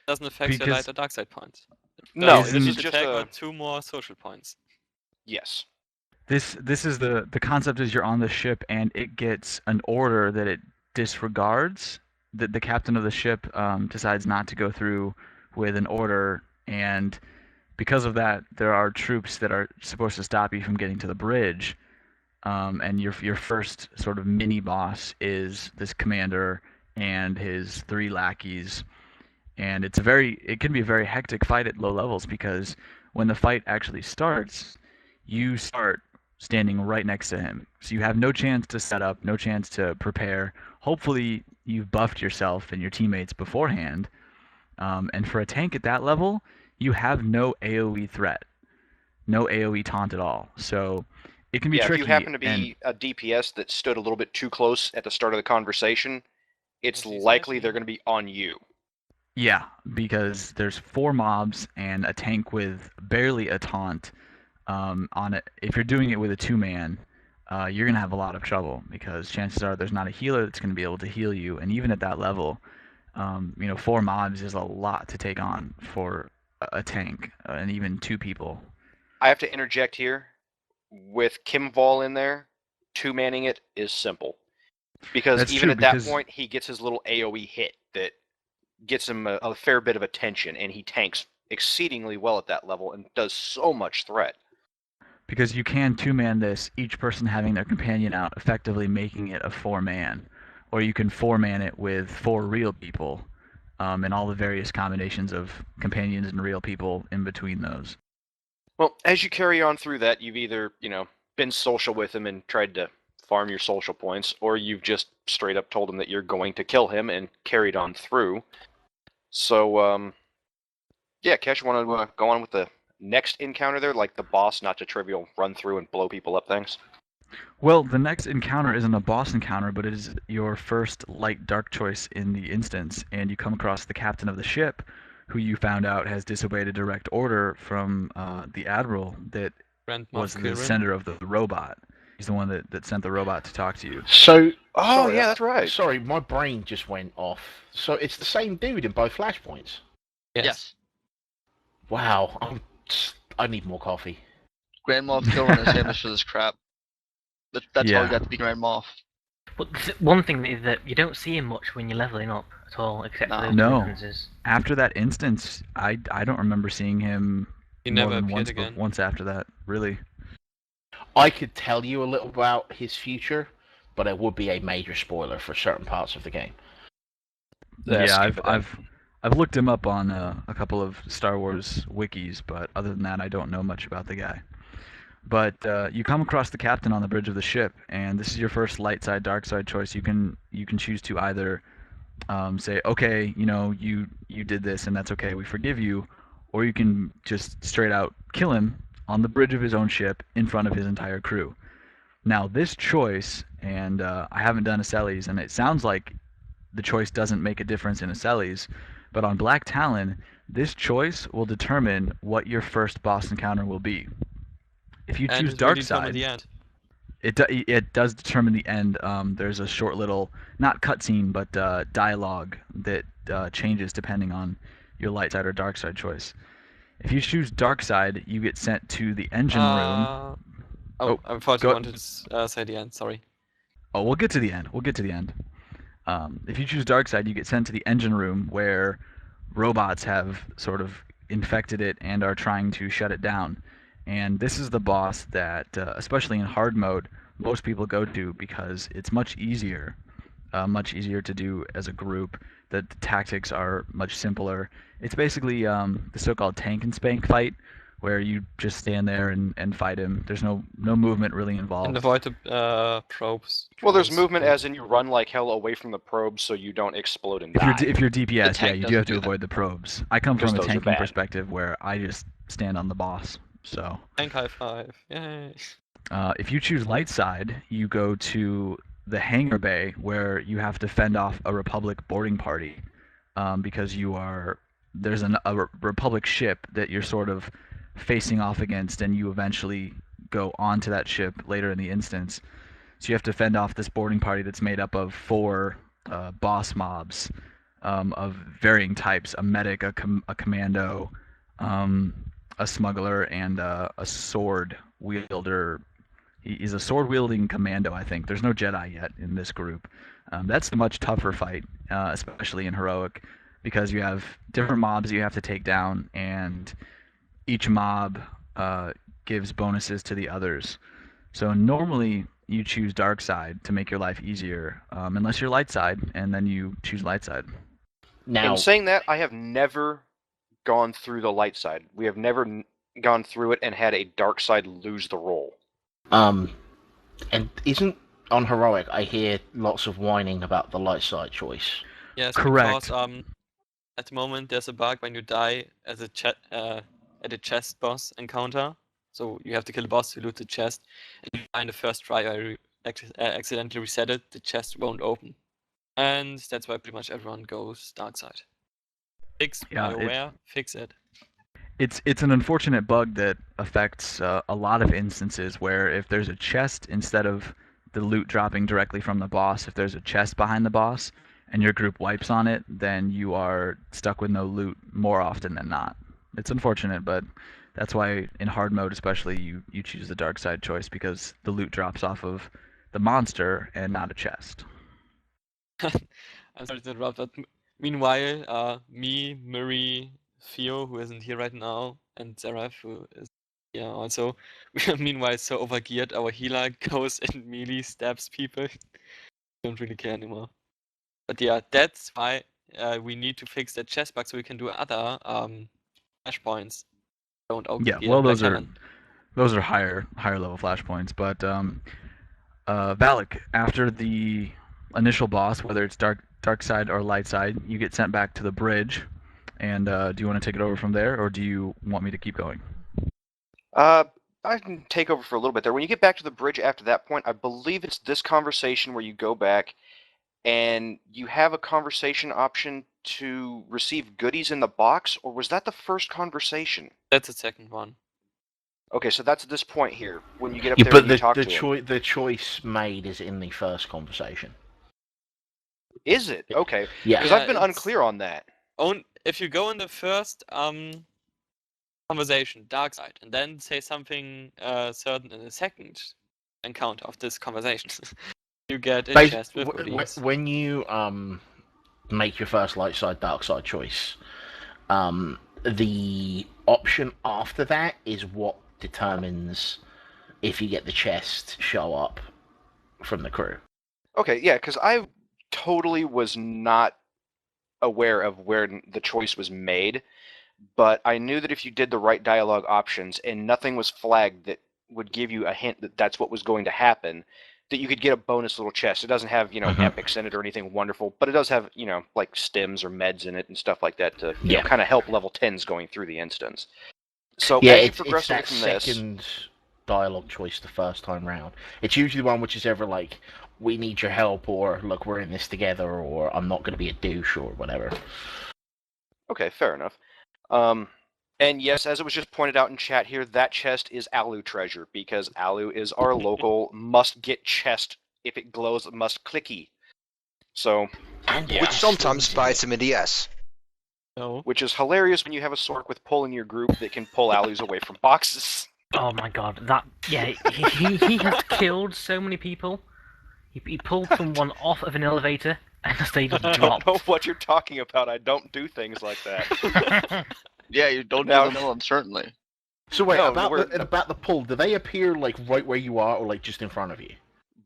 doesn't affect your Because- light or dark side points. No, Isn't- this You is just take a... on 2 more social points. Yes. This is the concept is you're on the ship and it gets an order that it disregards. The captain of the ship decides not to go through with an order, and because of that, there are troops that are supposed to stop you from getting to the bridge. And your first sort of mini boss is this commander and his 3 lackeys, and it can be a very hectic fight at low levels because when the fight actually starts, you start standing right next to him. So you have no chance to set up, no chance to prepare. Hopefully you've buffed yourself and your teammates beforehand. And for a tank at that level, you have no AoE threat, no AoE taunt at all. So it can be tricky. If you happen to and- be a DPS that stood a little bit too close at the start of the conversation, it's Well, she's likely missing. they're going to be on you. Yeah, because there's 4 mobs and a tank with barely a taunt on it. If you're doing it with a 2-man, you're going to have a lot of trouble because chances are there's not a healer that's going to be able to heal you. And even at that level, 4 mobs is a lot to take on for a tank, and even 2 people. I have to interject here. With Kimval in there, 2-manning it is simple. Because That's even true, at that because- point, he gets his little AoE hit that gets him a fair bit of attention, and he tanks exceedingly well at that level and does so much threat. Because you can 2-man this, each person having their companion out, effectively making it a 4-man. Or you can 4-man it with 4 real people, and all the various combinations of companions and real people in between those. Well, as you carry on through that, you've either, been social with him and tried to farm your social points, or you've just straight up told him that you're going to kill him and carried on through. So, Yeah, Cash, want to go on with the next encounter there, like the boss, not to trivial run through and blow people up things? Well, the next encounter isn't a boss encounter, but it is your first light dark choice in the instance, and you come across the captain of the ship, who you found out has disobeyed a direct order from the admiral that Grand was Moff the Kirin. sender of the robot. He's the one that sent the robot to talk to you. So, Oh, sorry, yeah, that's right. Sorry, my brain just went off. So it's the same dude in both Flashpoints. Yes. Wow, I need more coffee. Grand Moff Kirin is famous for this crap. That's how Yeah. he got to be Grand Moff. But one thing is that you don't see him much when you're leveling up at all, except for those No. instances. After that instance, I don't remember seeing him He more never than appeared once, again. once after that, really. I could tell you a little about his future, but it would be a major spoiler for certain parts of the game. Yeah, skip it then. I've looked him up on a couple of Star Wars wikis, but other than that, I don't know much about the guy. But you come across the captain on the bridge of the ship, and this is your first light side, dark side choice. You can choose to either say, okay, you did this, and that's okay, we forgive you, or you can just straight out kill him on the bridge of his own ship in front of his entire crew. Now, this choice, and I haven't done Esseles, and it sounds like the choice doesn't make a difference in Esseles, but on Black Talon, this choice will determine what your first boss encounter will be. If you And choose it will dark determine side, the end. it does determine the end. There's a short little, not cutscene, but dialogue that changes depending on your light side or dark side choice. If you choose dark side, you get sent to the engine room. Oh, I thought you go- wanted to say the end. Sorry. Oh, we'll get to the end. If you choose dark side, you get sent to the engine room where robots have sort of infected it and are trying to shut it down. And this is the boss that, especially in hard mode, most people go to because it's much easier to do as a group. The tactics are much simpler. It's basically the so-called tank and spank fight, where you just stand there and fight him. There's no movement really involved. And avoid the probes. Well, there's drones. movement as in you run like hell away from the probes so you don't explode and If die. you're DPS, yeah, tank you do have doesn't to do avoid the probes. I come Because from a those are tanking bad. perspective where I just stand on the boss. So Tank high five. Yay. if you choose light side, you go to the hangar bay where you have to fend off a Republic boarding party because there's a Republic ship that you're sort of facing off against, and you eventually go onto that ship later in the instance. So you have to fend off this boarding party that's made up of 4 boss mobs of varying types: a medic, a commando, a smuggler, and a sword wielder. He's a sword-wielding commando, I think. There's no Jedi yet in this group. That's a much tougher fight, especially in Heroic, because you have different mobs you have to take down, and each mob gives bonuses to the others. So normally you choose dark side to make your life easier, unless you're light side, and then you choose light side. Now, In saying that, I have never gone through the light side. We have never gone through it and had a dark side lose the role. and isn't on Heroic, I hear lots of whining about the light side choice. Yes, Correct. because at the moment there's a bug when you die as a at a chest boss encounter. So you have to kill a boss to loot the chest, and if you die in the first try or accidentally reset it, the chest won't open. And that's why pretty much everyone goes dark side. Fix Yeah, BioWare, fix it. It's an unfortunate bug that affects a lot of instances where if there's a chest instead of the loot dropping directly from the boss, if there's a chest behind the boss and your group wipes on it, then you are stuck with no loot more often than not. It's unfortunate, but that's why in hard mode especially you choose the dark side choice, because the loot drops off of the monster and not a chest. I'm sorry to interrupt, but meanwhile, me, Murray, Theo, who isn't here right now, and Seraph, who is here also, we are meanwhile so overgeared, our healer goes and melee stabs people. Don't really care anymore. But yeah, that's why we need to fix that chest bug so we can do other flashpoints. Don't Yeah, overgear well, Black those are higher level flashpoints, but Valak, after the initial boss, whether it's dark side or light side, you get sent back to the bridge, And do you want to take it over from there, or do you want me to keep going? I can take over for a little bit there. When you get back to the bridge after that point, I believe it's this conversation where you go back and you have a conversation option to receive goodies in the box, or was that the first conversation? That's the second one. Okay, so that's at this point here, when you get up Yeah, there but and you talk to him. the choice made is in the first conversation. Is it? Okay. Yeah. Because Yeah, I've been it's- unclear on that. If you go in the first conversation, dark side, and then say something certain in the second encounter of this conversation, you get a chest with goodies. When you make your first light side, dark side choice, the option after that is what determines if you get the chest show up from the crew. Okay, yeah, because I totally was not aware of where the choice was made, but I knew that if you did the right dialogue options and nothing was flagged that would give you a hint that that's what was going to happen, that you could get a bonus little chest. It doesn't have, epics in it or anything wonderful, but it does have, like stims or meds in it and stuff like that to kind of help level 10s going through the instance. So Yeah, as you it's progress away that from this, second dialogue choice the first time round. It's usually the one which is ever like, we need your help, or look, we're in this together, or I'm not going to be a douche, or whatever. okay, fair enough. And yes, as it was just pointed out in chat here, that chest is Alu treasure, because Alu is our local must-get chest. If it glows, it must clicky. So, And Yeah. Which sometimes bites him in the ass. No. which is hilarious when you have a Sork with pull in your group that can pull Alus away from boxes. Oh my god, he has killed so many people. He pulled someone off of an elevator and they just I don't dropped. know what you're talking about. I don't do things like that. Yeah, you don't Now- know them, certainly. So wait, No, about the pull, do they appear like right where you are, or like just in front of you?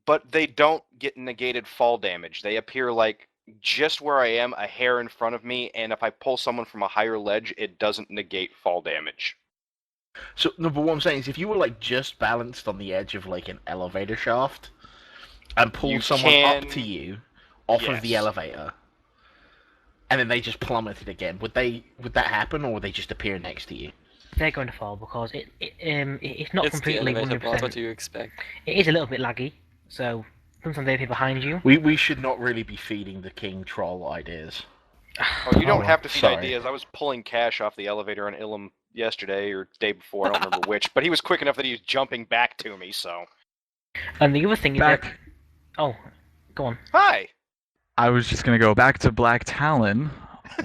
But they don't get negated fall damage. They appear like just where I am, a hair in front of me, and if I pull someone from a higher ledge, it doesn't negate fall damage. So no, but what I'm saying is, if you were like just balanced on the edge of like an elevator shaft, and pulled You someone can- up to you off of the Yes. elevator, and then they just plummeted again, would that happen, or would they just appear next to you? They're going to fall because it's not It's the completely elevator boss. 100%. What do you expect? It is a little bit laggy, so sometimes they appear behind you. We should not really be feeding the king troll ideas. Oh, you don't Oh, have to feed sorry. ideas. I was pulling Cash off the elevator on Ilum yesterday or day before. I don't remember which, but he was quick enough that he was jumping back to me. So, And the other thing is that... Back. Oh, go on. hi. I was just gonna go back to Black Talon,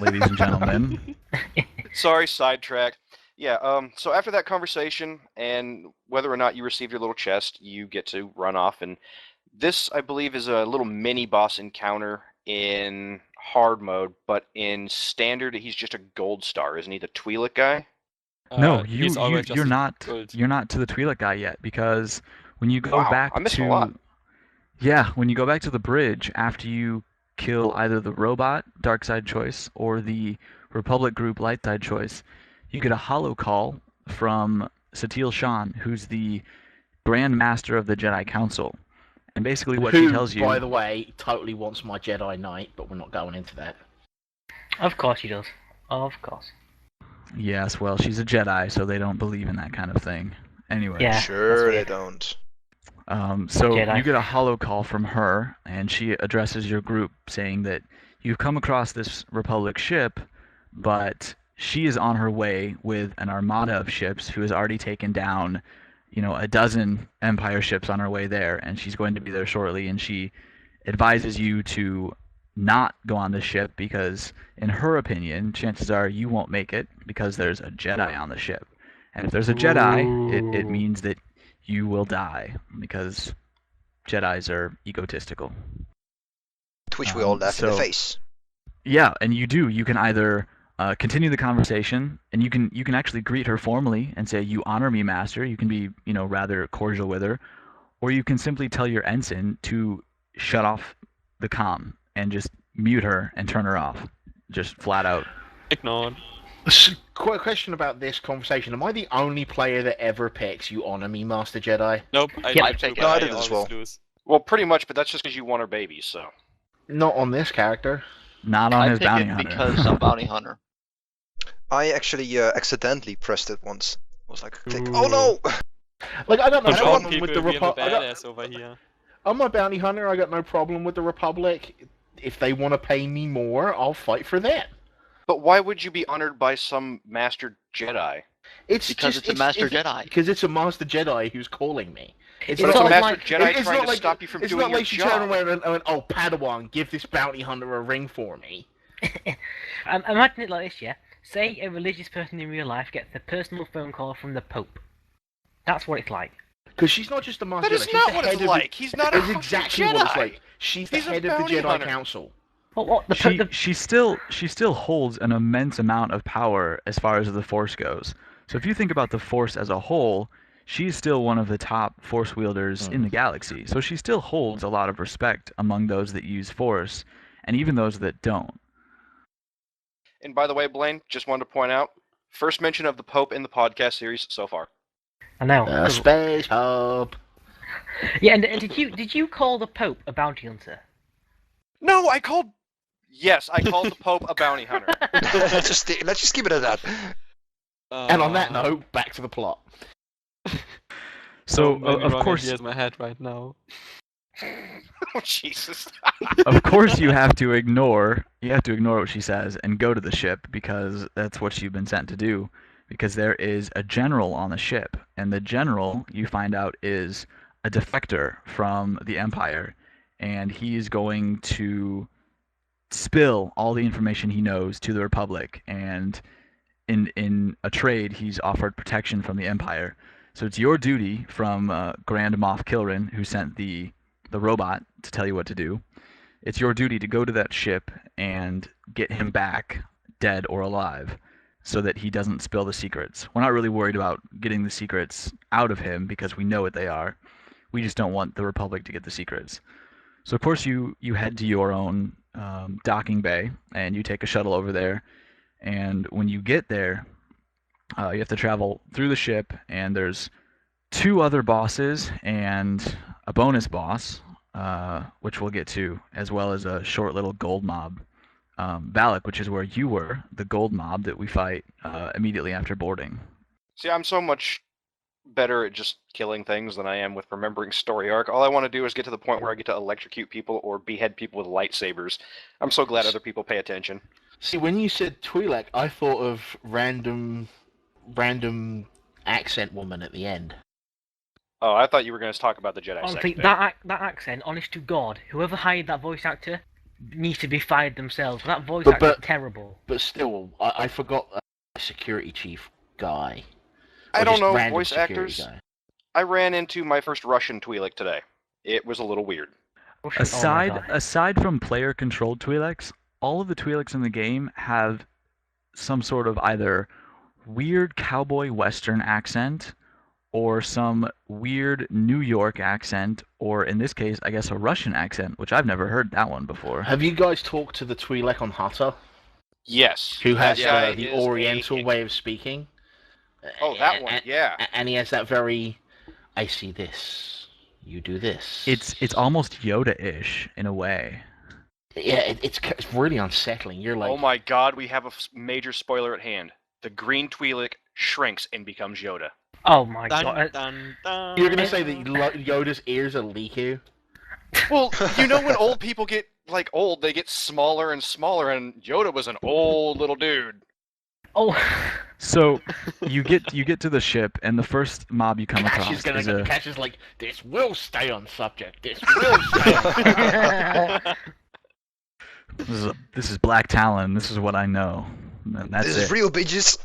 ladies and gentlemen. Sorry, sidetracked. Yeah. So after that conversation, and whether or not you receive your little chest, you get to run off. And this, I believe, is a little mini boss encounter in hard mode, but in standard, he's just a gold star, isn't he? The Twi'lek guy. No, he's always just you're a not gold. you're not to the Twi'lek guy yet, because when you go Wow, back I'm missing to a lot. Yeah, when you go back to the bridge after you kill either the robot dark side choice or the Republic group light side choice, you get a hollow call from Satil Shan, who's the Grand Master of the Jedi Council. And basically what she tells you, by the way, totally wants my Jedi Knight, but we're not going into that. Of course he does. Of course. yes, well, she's a Jedi, so they don't believe in that kind of thing. Anyway. Yeah. Sure, that's they weird. don't. So Jedi. you get a hollow call from her, and she addresses your group saying that you've come across this Republic ship, but she is on her way with an armada of ships who has already taken down, a dozen Empire ships on her way there, and she's going to be there shortly, and she advises you to not go on the ship because, in her opinion, chances are you won't make it because there's a Jedi on the ship. And if there's a Jedi, it means that you will die because Jedis are egotistical. To which we all laugh in the so- face. Yeah, and you do. You can either continue the conversation, and you can actually greet her formally and say, "You honor me, Master." You can be, rather cordial with her, or you can simply tell your ensign to shut off the comm and just mute her and turn her off, just flat out. Ignored. Quick question about this conversation. Am I the only player that ever picks you honor me, Master Jedi? Nope. Yeah, I take it. No, I I did as always well. lose. Well, pretty much, but that's just because you want her babies. So. Not on this character. Not on I his take bounty it hunter. because I'm bounty hunter. I actually accidentally pressed it once. I was like, click. Oh no! Like I got no I don't problem want with the being a Republic. badass over here. I'm a bounty hunter. I got no problem with the Republic. If they want to pay me more, I'll fight for them. But why would you be honored by some Master Jedi? It's Because just, it's a Master Jedi. Because it's a Master Jedi who's calling me. It's But not it's a like, Master like- Jedi it's trying not to like- stop you from it's doing not your like she turned job. around and went, "Oh, Padawan, give this bounty hunter a ring for me." Imagine it like this, yeah. Say a religious person in real life gets a personal phone call from the Pope. That's what it's like. Because she's not just the Master That Jedi. is she's not the what head it's of like. He's not a It's fucking exactly Jedi. what it's like. She's the He's a head of the bounty Jedi hunter. Council. What? She still holds an immense amount of power as far as the Force goes. So if you think about the Force as a whole, she's still one of the top Force wielders in the galaxy. So she still holds a lot of respect among those that use Force, and even those that don't. And by the way, Blaine, just wanted to point out, first mention of the Pope in the podcast series so far. I know. The Space Hub. Yeah, and did you call the Pope a bounty hunter? No, Yes, I called the Pope a bounty hunter. let's just keep it at that. And on that note, back to the plot. So maybe of wrong course, ideas in my head right now. Oh, Jesus. of course, you have to ignore what she says and go to the ship because that's what you've been sent to do. Because there is a general on the ship, and the general you find out is a defector from the Empire, and he's going to spill all the information he knows to the Republic, and in a trade he's offered protection from the Empire. So it's your duty from Grand Moff Kilrin, who sent the robot to tell you what to do. It's your duty to go to that ship and get him back, dead or alive, so that he doesn't spill the secrets. We're not really worried about getting the secrets out of him because we know what they are. We just don't want the Republic to get the secrets. So of course you head to your own docking bay and you take a shuttle over there. And when you get there, you have to travel through the ship, and there's 2 other bosses and a bonus boss, which we'll get to, as well as a short little gold mob. Valak, which is where you were, the gold mob that we fight immediately after boarding. See, I'm so much better at just killing things than I am with remembering story arc. All I want to do is get to the point where I get to electrocute people or behead people with lightsabers. I'm so glad other people pay attention. See, when you said Twi'lek, I thought of random accent woman at the end. Oh, I thought you were going to talk about the Jedi Honestly, sect. that accent, honest to God, whoever hired that voice actor needs to be fired themselves. That voice actor is terrible. But still, I forgot a security chief guy. I Or don't just know random voice security actors. guy. I ran into my first Russian Twi'lek today. It was a little weird. Oh my God. Aside from player-controlled Twi'leks, all of the Twi'leks in the game have some sort of either weird cowboy western accent or some weird New York accent, or in this case, I guess a Russian accent, which I've never heard that one before. Have you guys talked to the Twi'lek on Hutta? Yes. Who has that guy the is Oriental way of speaking? Oh, that one, yeah. And he has that very, I see this, you do this. It's almost Yoda-ish in a way. Yeah, it's really unsettling. You're like, Oh my god, we have a major spoiler at hand. The green Twi'lek shrinks and becomes Yoda. Oh my Dun, God. dun, dun. you're gonna say that Yoda's ears are leaky? Well, you know when old people get, old, they get smaller and smaller, and Yoda was an old little dude. Oh. So you get to the ship, and the first mob you come across Cash is like, this will stay on subject. This will stay on subject. This is Black Talon. This is what I know. And that's This it. is real, bitches.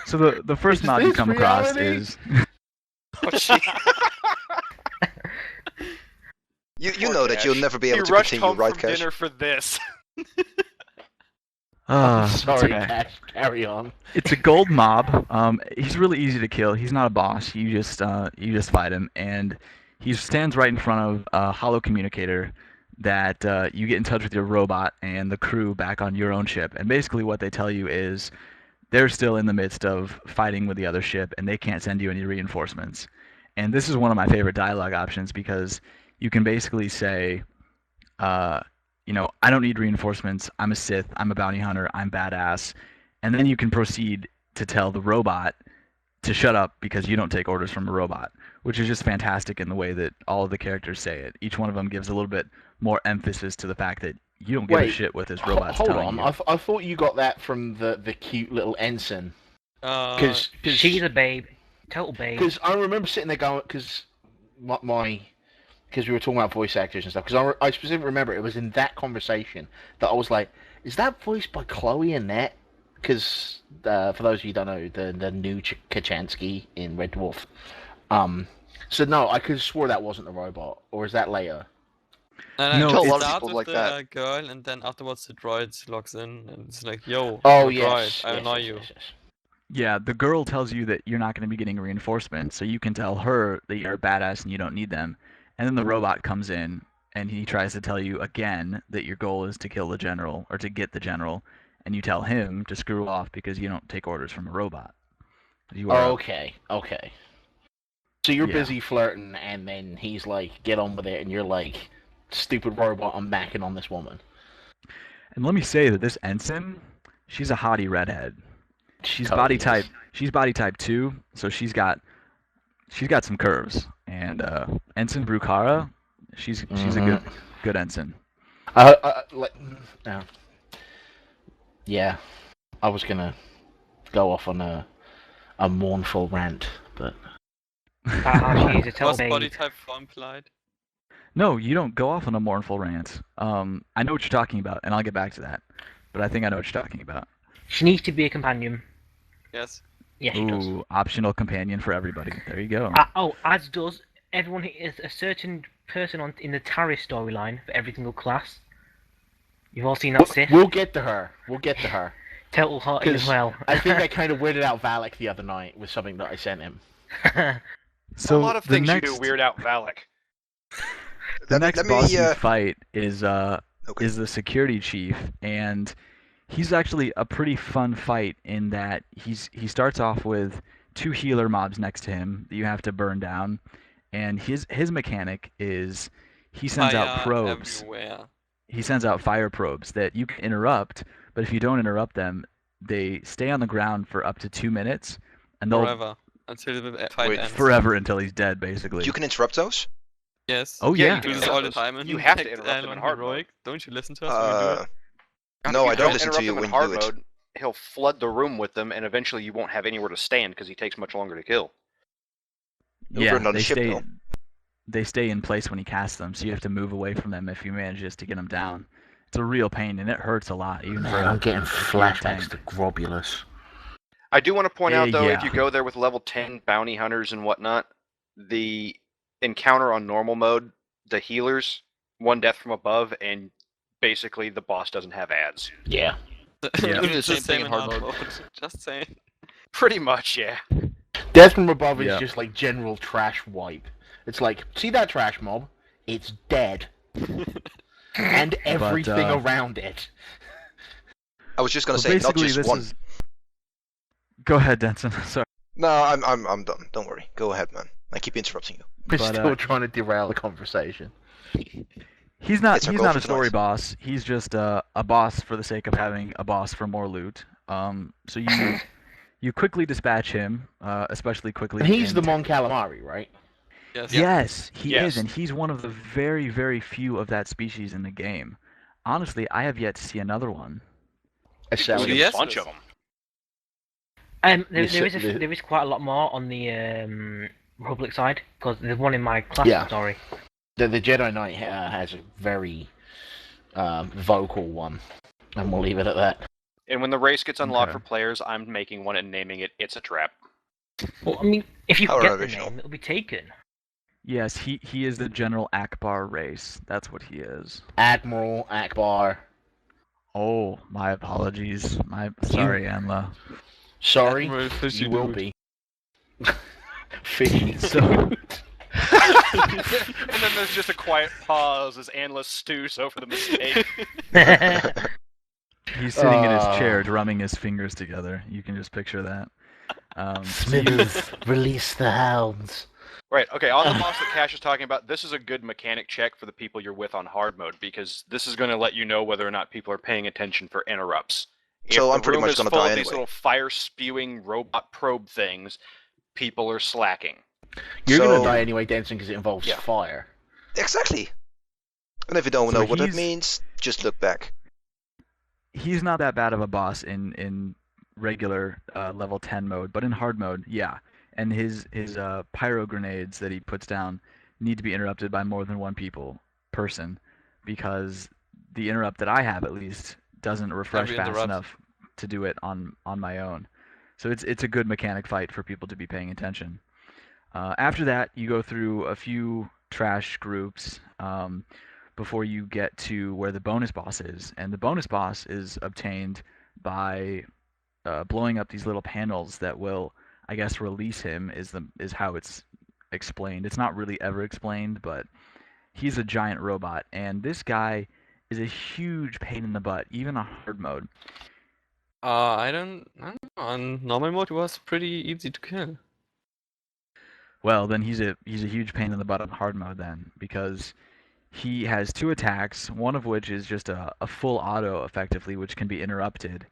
So the first Is mob you this come across reality? is Oh, gee. You Poor know that Cash. you'll never be He able to rushed continue, home right, from Cash? dinner for this. Sorry, okay. Cash. Carry on. It's a gold mob. He's really easy to kill. He's not a boss. You just fight him, and he stands right in front of a holo communicator that you get in touch with your robot and the crew back on your own ship. And basically what they tell you is they're still in the midst of fighting with the other ship, and they can't send you any reinforcements. And this is one of my favorite dialogue options because you can basically say, I don't need reinforcements. I'm a Sith. I'm a bounty hunter. I'm badass. and then you can proceed to tell the robot to shut up because you don't take orders from a robot, which is just fantastic in the way that all of the characters say it. Each one of them gives a little bit more emphasis to the fact that you don't give a shit what this robot's hold telling on. you. I thought you got that from the cute little ensign. Because She's a babe. Total babe. Because I remember sitting there going, because because we were talking about voice actors and stuff. Because I specifically remember it was in that conversation that I was like, is that voiced by Chloe Annette? Because for those of you who don't know, the new Kachansky in Red Dwarf. So no, I could have swore that wasn't the robot, or is that later? No, tell a it's- lot of start people with like the that. girl, and then afterwards the droid logs in, and it's like, yo, Oh I'm a yes, droid, I yes, annoy yes, you. yes, yes. Yeah, the girl tells you that you're not going to be getting reinforcements, so you can tell her that you're a badass and you don't need them. And then the robot comes in, and he tries to tell you again that your goal is to kill the general, or to get the general, and you tell him to screw off because you don't take orders from a robot. You are Okay. So you're Yeah. busy flirting, and then he's like, "Get on with it," and you're like, "Stupid robot, I'm backing on this woman." And let me say that this ensign, she's a hottie redhead. She's Totally body is. type. She's body type 2, so she's got some curves. And Ensign Brukara, she's a good ensign. Yeah, I was gonna go off on a mournful rant, but How she's a total Was body babe. type for implied? No, you don't go off on a mournful rant. I know what you're talking about, and I'll get back to that. But I think I know what you're talking about. She needs to be a companion. Yes. Yeah, she does. Ooh, optional companion for everybody. There you go. As does everyone. Is a certain person in the Taris storyline for every single class. You've all seen that Sith. we'll get to her. Total hot as well. I think I kind of weirded out Valak the other night with something that I sent him. So a lot of the things next, you do weird out Valak. The Let me- next let me, boss you fight is Okay. the security chief, and he's actually a pretty fun fight in that he starts off with 2 healer mobs next to him that you have to burn down, and his mechanic is he sends out Fire probes. everywhere. He sends out fire probes that you can interrupt, but if you don't interrupt them, they stay on the ground for up to 2 minutes, and they'll Forever. Until the fight Wait, ends. forever until he's dead, basically. You can interrupt those? Yes. Oh Yeah, yeah. you Do can this all the interrupt time, those. and You have to take interrupt them in Talon hard mode. heroic. Don't you listen to us when we do it? No, I If you don't listen to interrupt you him in when you hard do it. mode, he'll flood the room with them, and eventually you won't have anywhere to stand because he takes much longer to kill. Over and on the ship, stay. though. They stay in place when he casts them, so you have to move away from them if you manage just to get them down. It's a real pain, and it hurts a lot, even for. Man, I'm getting flashbacks tank. to Grobulus. I do want to point out, though, if yeah. you go there with level 10 bounty hunters and whatnot, the encounter on normal mode, the healers, 1 death from above, and basically the boss doesn't have ads. Yeah. Yeah. You do the It's same thing in hard mode. Just saying. Pretty much, yeah. Death from above is Yeah. just like general trash wipe. It's like, see that trash mob? It's dead. And everything around it. I was just gonna So say, not basically, just this one. is. Go ahead, Denson. Sorry. No, I'm done. Don't worry. Go ahead, man. I keep interrupting you. We're But, still trying to derail the conversation. He's not. It's our He's goal not for a story tonight. boss. He's just a boss for the sake of having a boss for more loot. So you quickly dispatch him, especially quickly. And he's in the Mon Calamari, right? Yes. Yes, he Yes. is, and he's one of the very, very few of that species in the game. Honestly, I have yet to see another one. There's Esseles. the a bunch Esseles. of them. There is quite a lot more on the Republic side because there's one in my class Yeah. story. The Jedi Knight has a very vocal one, and we'll leave it at that. And when the race gets unlocked Okay. for players, I'm making one and naming it It's a Trap. Well, I mean, if you How get the original. name, it'll be taken. Yes, he is the General Akbar race. That's what he is. Admiral Akbar. Oh, my apologies. Sorry, Anla. Sorry, Admiral Fishy you will Dude. be. Fishy. So, And then there's just a quiet pause as Anla stews over the mistake. he's sitting in his chair, drumming his fingers together. You can just picture that. Smithers, release the hounds. Right, okay, on the boss that Cash is talking about, this is a good mechanic check for the people you're with on hard mode, because this is going to let you know whether or not people are paying attention for interrupts. If So the I'm pretty room much is gonna full die of these anyway. little fire-spewing robot probe things, people are slacking. You're So- gonna die anyway, Denson, because it involves Yeah. fire. Exactly. And if you don't So know what that he's- means, just look back. He's not that bad of a boss in regular level 10 mode, but in hard mode, yeah. And his pyro grenades that he puts down need to be interrupted by more than one person, because the interrupt that I have, at least, doesn't refresh Every fast interrupt. enough to do it on my own. So it's a good mechanic fight for people to be paying attention. After that, you go through a few trash groups before you get to where the bonus boss is. And the bonus boss is obtained by blowing up these little panels that will, I guess, release him, is how it's explained. It's not really ever explained, but he's a giant robot. And this guy is a huge pain in the butt, even on hard mode. I don't know. On normal mode, it was pretty easy to kill. Well, then he's a huge pain in the butt on hard mode then, because he has 2 attacks, one of which is just a full auto, effectively, which can be interrupted.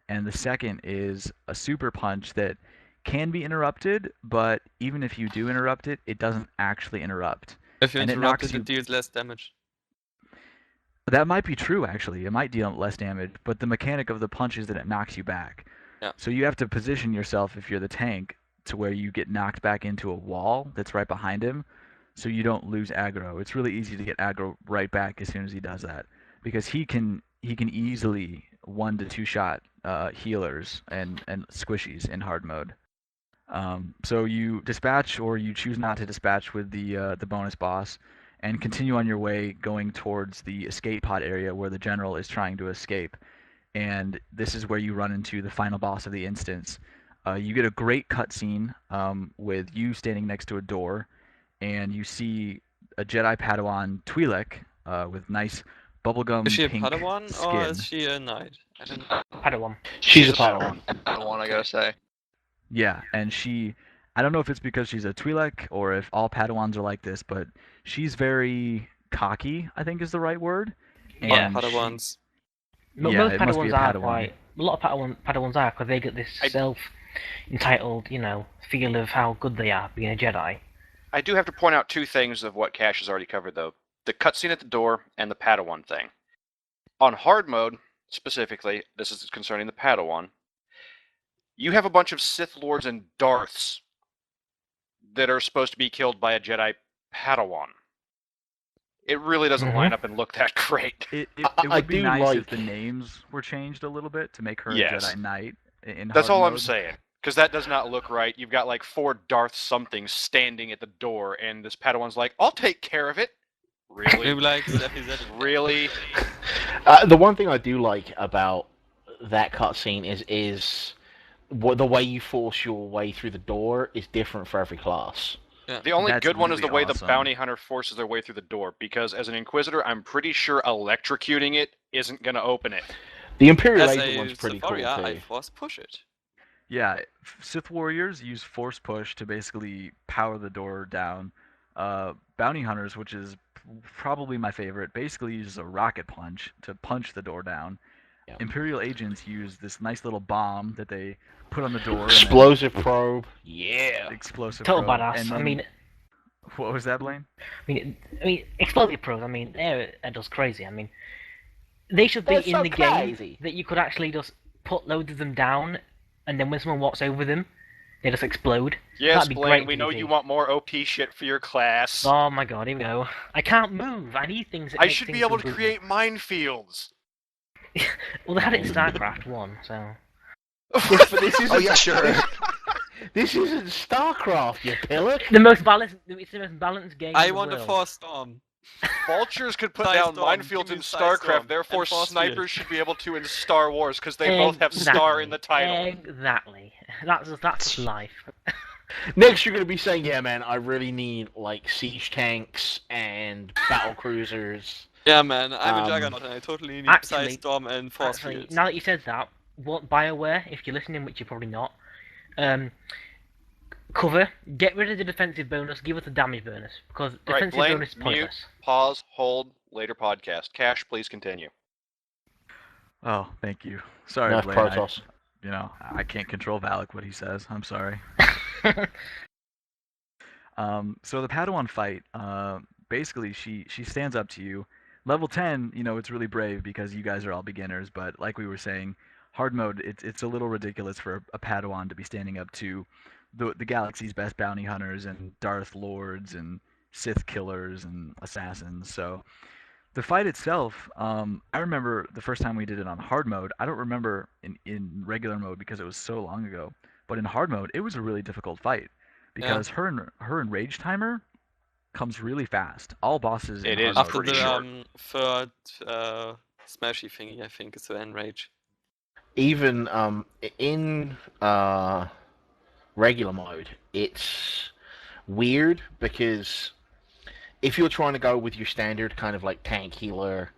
And the second is a super punch that can be interrupted, but even if you do interrupt it, it doesn't actually interrupt. If you And it interrupt knocks it, it deals less damage. That might be true, actually. It might deal less damage, but the mechanic of the punch is that it knocks you back. Yeah. So you have to position yourself, if you're the tank, to where you get knocked back into a wall that's right behind him, so you don't lose aggro. It's really easy to get aggro right back as soon as he does that, because he can easily 1 to 2 shot healers and squishies in hard mode. So you dispatch, or you choose not to dispatch, with the bonus boss, and continue on your way, going towards the escape pod area where the general is trying to escape. And this is where you run into the final boss of the instance. You get a great cutscene with you standing next to a door, and you see a Jedi Padawan Twi'lek with nice bubblegum Is she a pink Padawan skin. or is she a knight? I don't know. Padawan. She's a Padawan. The one I gotta say. Yeah, and I don't know if it's because she's a Twi'lek or if all Padawans are like this, but she's very cocky, I think is the right word. Yeah, And Padawans. Most it must be Padawans a are Padawan. quite. A lot of Padawans are, because they get this self-entitled, feel of how good they are being a Jedi. I do have to point out 2 things of what Cash has already covered, though. The cutscene at the door and the Padawan thing. On hard mode, specifically, this is concerning the Padawan, you have a bunch of Sith Lords and Darths that are supposed to be killed by a Jedi Padawan. It really doesn't line up and look that great. It I would be do nice if like- the names were changed a little bit to make her Yes. a Jedi Knight in That's hard all I'm mode. saying. Because that does not look right. You've got like 4 Darth somethings standing at the door, and this Padawan's like, I'll take care of it. Really? Maybe like Zephy Zed. Really? The one thing I do like about that cutscene is the way you force your way through the door is different for every class. The only That's good one is the really way awesome. the bounty hunter forces their way through the door, because as an Inquisitor, I'm pretty sure electrocuting it isn't going to open it. The Imperial As Agent a one's pretty cool Sephoria, too. I force push it. Yeah, Sith Warriors use Force Push to basically power the door down. Bounty Hunters, which is probably my favorite, basically uses a rocket punch to punch the door down. Yeah. Imperial Agents use this nice little bomb that they put on the door. Explosive probe. Yeah. And then explosive Total probe, badass. and I then- mean, what was that, Blaine? explosive probes. I mean, that does crazy. I mean, they should be That's in so the crazy. game that you could actually just put loads of them down, and then when someone walks over them, they just explode. Yes, That'd be Blaine, great we know PvP. you want more OP shit for your class. Oh my god, here we go. I can't move. I need things. That I make should be things able to move. create minefields. Well, they had it in StarCraft 1, so. But this isn't, Oh yeah, sure. This isn't StarCraft, you pillock. The most balanced. It's the most balanced game. I in the want a world. force storm. Vultures could put Side down storm, minefields give me in side StarCraft, storm, therefore and force snipers field. should be able to in Star Wars, because they both have star in the title. Exactly. That's life. Next, you're gonna be saying, "Yeah, man, I really need like siege tanks and battle cruisers." Yeah, man, I'm a Um, Juggernaut and I totally need actually- Side Storm and Force Actually, Fields. now that you said that, what BioWare, if you're listening, which you're probably not, cover, get rid of the defensive bonus, give us a damage bonus, because Right, defensive Blaine, bonus is mute. pointless. Pause, hold, later podcast. Cash, please continue. Oh, thank you. Sorry, No Blaine. Protoss. I can't control Valak what he says. I'm sorry. So the Padawan fight, basically she stands up to you. Level 10, it's really brave because you guys are all beginners, but like we were saying, hard mode, it's a little ridiculous for a Padawan to be standing up to the galaxy's best bounty hunters and Darth Lords and Sith killers and assassins. So the fight itself, I remember the first time we did it on hard mode. I don't remember in regular mode because it was so long ago. But in hard mode, it was a really difficult fight because her and Rage Timer comes really fast. All bosses in It hard is mode After are pretty the short. third smashy thingy, I think, is the enrage. Even in regular mode, it's weird because if you're trying to go with your standard kind of like tank healer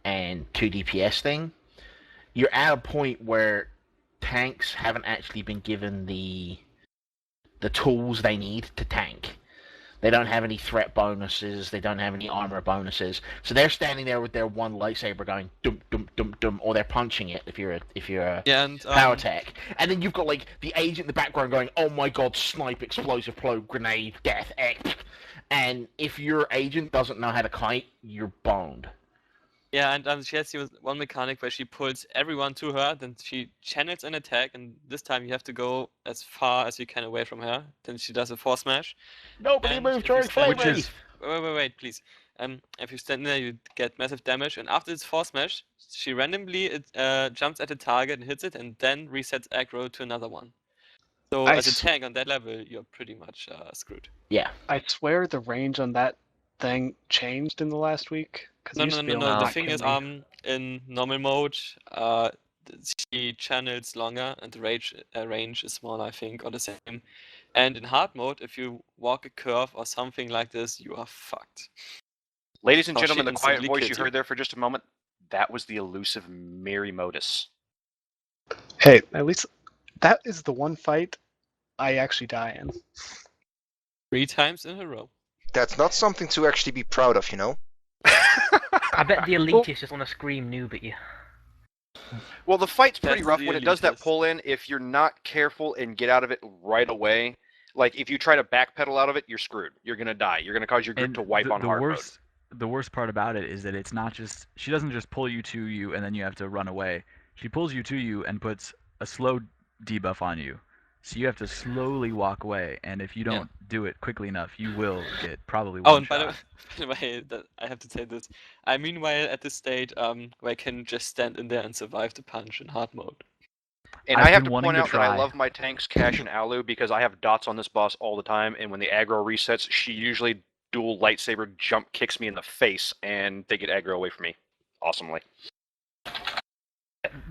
and 2 DPS thing, you're at a point where tanks haven't actually been given the tools they need to tank. They don't have any threat bonuses. They don't have any armor bonuses. So they're standing there with their one lightsaber going dum dum dum dum, or they're punching it if you're a Yeah, and power tech. And then you've got like the agent in the background going, "Oh my god, snipe, explosive probe, grenade, death, X." And if your agent doesn't know how to kite, you're boned. yeah, and she has one mechanic where she pulls everyone to her, then she channels an attack, and this time you have to go as far as you can away from her. Then she does a force smash. Nobody And move if you during stand flame Which is- wraith. Wait, please. If you stand there, you get massive damage, and after this force smash, she randomly jumps at a target and hits it, and then resets aggro to another one. So I as a s- tank on that level, you're pretty much screwed. Yeah. I swear the range on that thing changed in the last week. Cause it No, used no, to be no, no. only The not thing is, killing me. in normal mode, she channels longer, and the range is smaller, I think, or the same. And in hard mode, if you walk a curve or something like this, you are fucked. Ladies and Oh, she gentlemen, the quiet instantly voice you kills you. heard there for just a moment, that was the elusive Mary Modus. Hey, at least that is the one fight I actually die in. 3 times in a row. That's not something to actually be proud of, you know? I bet the elitists just want to scream noob at you. Well, the fight's pretty That's rough the when it does that elitist. pull in. If you're not careful and get out of it right away, like if you try to backpedal out of it, you're screwed. You're gonna die. You're gonna cause your group And to wipe on the hard mode. worst part about it is that it's not just she doesn't just pull you to you and then you have to run away. She pulls you to you and puts a slow debuff on you. So you have to slowly walk away, and if you don't do it quickly enough, you will get probably Oh, one and shot. by the way, that I have to say this. I meanwhile at this state, where I can just stand in there and survive the punch in hard mode. And I've I have been to wanting point to out that I try. love my tanks, Cash and Alu, because I have dots on this boss all the time, and when the aggro resets, she usually dual lightsaber jump kicks me in the face, and they get aggro away from me. Awesomely.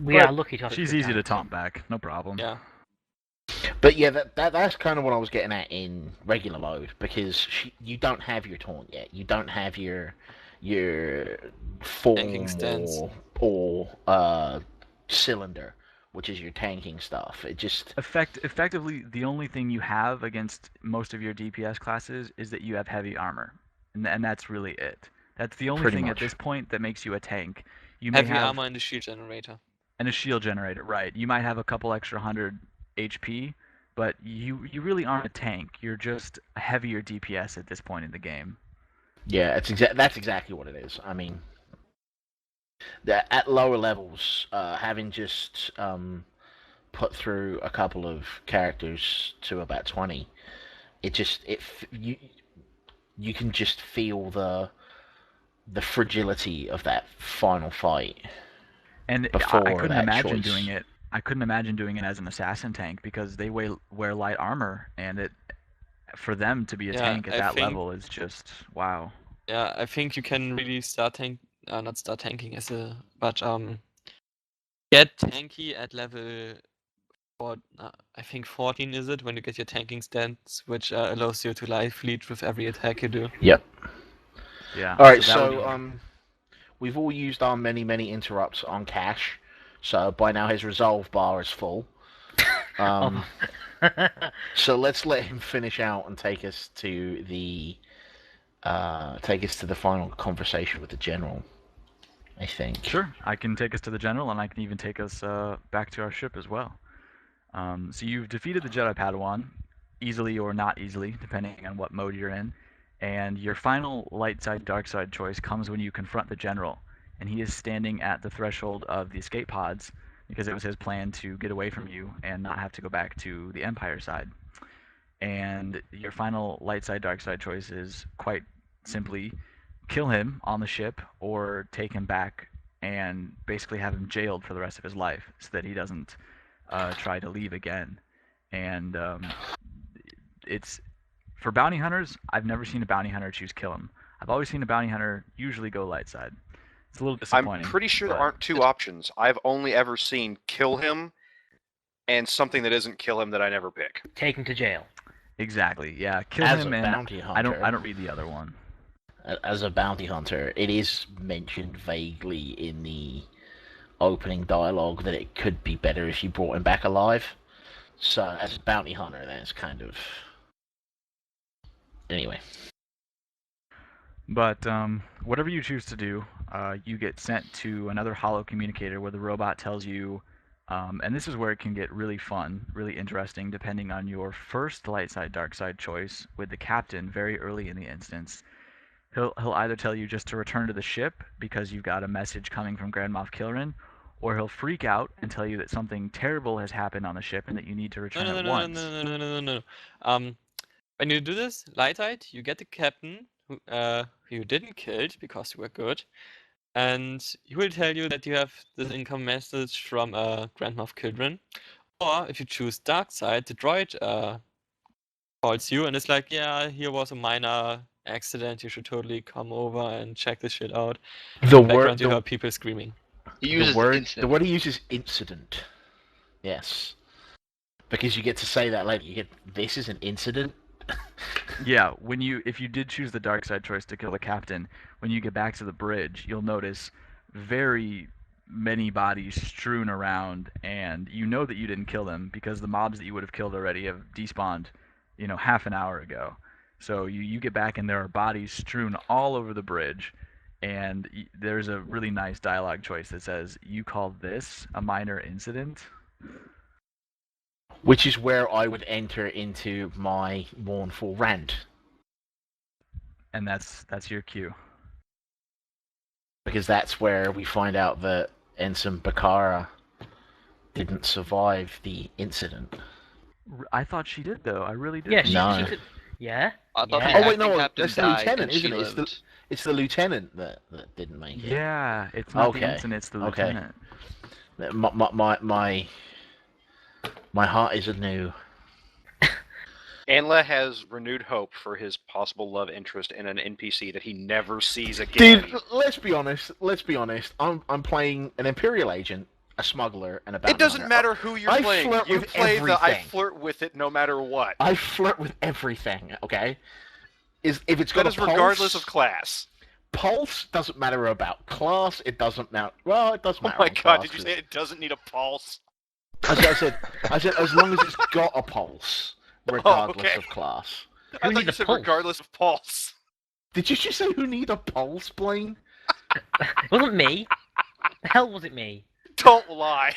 We But are lucky to have She's good easy to tanks. taunt back, no problem. Yeah. But yeah, that's kind of what I was getting at in regular mode, because you don't have your taunt yet. You don't have your form Tanking stance. or cylinder, which is your tanking stuff. It just Effectively, the only thing you have against most of your DPS classes is that you have heavy armor, and that's really it. That's the only Pretty thing much. at this point that makes you a tank. You may Heavy have armor and the shield generator. and a shield generator, right? You might have a couple extra 100 HP, but you really aren't a tank. You're just a heavier DPS at this point in the game. yeah, that's exactly what it is. I mean, at lower levels, having just put through a couple of characters to about 20, you can just feel the fragility of that final fight. And Before I couldn't that imagine choice. doing it. I couldn't imagine doing it as an assassin tank because they wear light armor, and for them to be a Yeah, tank at I that think- level is just wow. Yeah, I think you can really not start tanking but get tanky at level I think 14 is it, when you get your tanking stance, which allows you to life lead with every attack you do. Yep. Yeah. All right, that would be- we've all used our many interrupts on Cash, so by now his resolve bar is full. Oh. So let's let him finish out and take us to the final conversation with the general. I think. Sure, I can take us to the general, and I can even take us back to our ship as well. So you've defeated the Jedi Padawan, easily or not easily, depending on what mode you're in. And your final light side, dark side choice comes when you confront the general. And he is standing at the threshold of the escape pods because it was his plan to get away from you and not have to go back to the Empire side. And your final light side, dark side choice is quite simply kill him on the ship or take him back and basically have him jailed for the rest of his life so that he doesn't try to leave again. And it's for bounty hunters. I've never seen a bounty hunter choose kill him. I've always seen a bounty hunter usually go light side. It's a little disappointing. I'm pretty sure there but- aren't two options. I've only ever seen kill him and something that isn't kill him that I never pick. Take him to jail. Exactly. Yeah, kill As him a and bounty hunter, I don't read the other one. As a bounty hunter, it is mentioned vaguely in the opening dialogue that it could be better if you brought him back alive. So, as a bounty hunter, that's kind of... Anyway. But whatever you choose to do, you get sent to another holo communicator where the robot tells you, and this is where it can get really fun, really interesting, depending on your first light side, dark side choice with the captain very early in the instance. He'll either tell you just to return to the ship because you've got a message coming from Grand Moff Kilrin, or he'll freak out and tell you that something terrible has happened on the ship and that you need to return at once. No. When you do this, light side, you get the captain who you didn't kill because you were good, and he will tell you that you have this income message from Grand Moff Kilrin. Or if you choose dark side, the droid calls you and it's like, yeah, here was a minor accident. You should totally come over and check this shit out. The In the background, word, you hear people screaming. He uses the word incident. he uses incident. Yes. Because you get to say that later. You get, this is an incident. Yeah, if you did choose the dark side choice to kill the captain, when you get back to the bridge, you'll notice very many bodies strewn around, and you know that you didn't kill them because the mobs that you would have killed already have despawned, half an hour ago. So you get back and there are bodies strewn all over the bridge, and there's a really nice dialogue choice that says, "You called this a minor incident?" Which is where I would enter into my mournful rant. And that's your cue. Because that's where we find out that Ensign Bakara didn't survive the incident. I thought she did, though. I really did. Yeah, No. she could. Yeah. I thought Yeah. the Oh, wait, acting no, captain that's the died lieutenant, and she isn't it? lived. It's the lieutenant that didn't make it. Yeah, it's not the Okay. ensign, it's the Okay. lieutenant. My heart is anew. Anla has renewed hope for his possible love interest in an NPC that he never sees again. Dude, let's be honest. I'm playing an Imperial agent, a smuggler, and a bounty It doesn't hunter. matter who you're I playing. flirt You with play the I everything. flirt with it no matter what. I flirt with everything. Okay, if it's got That a is pulse, regardless of class. Pulse doesn't matter about class. It doesn't matter. Well, it does Oh matter. my on god, class, did you 'cause- say it doesn't need a pulse? I said as long as it's got a pulse, regardless okay. of class. I thought needs you a said pulse? regardless of pulse. Did you just say who need a pulse, Blaine? It wasn't me. The hell was it me? Don't lie.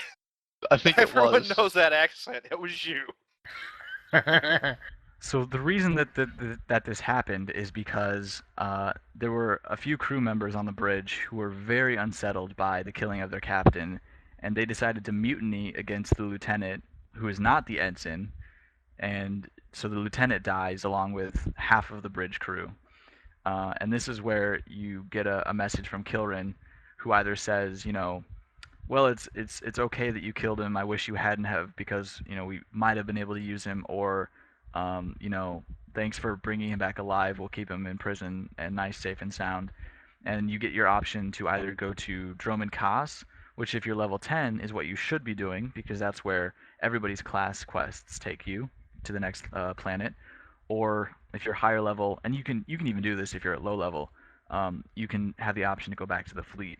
I think it Everyone was. knows that accent. It was you. So the reason that this happened is because there were a few crew members on the bridge who were very unsettled by the killing of their captain, and they decided to mutiny against the lieutenant, who is not the ensign, and so the lieutenant dies along with half of the bridge crew. And this is where you get a message from Kilrin, who either says, well, it's okay that you killed him. I wish you hadn't have, because we might have been able to use him, or thanks for bringing him back alive. We'll keep him in prison and nice, safe, and sound. And you get your option to either go to Droman Kaas, which if you're level 10 is what you should be doing, because that's where everybody's class quests take you to the next planet. Or if you're higher level, and you can even do this if you're at low level, you can have the option to go back to the fleet.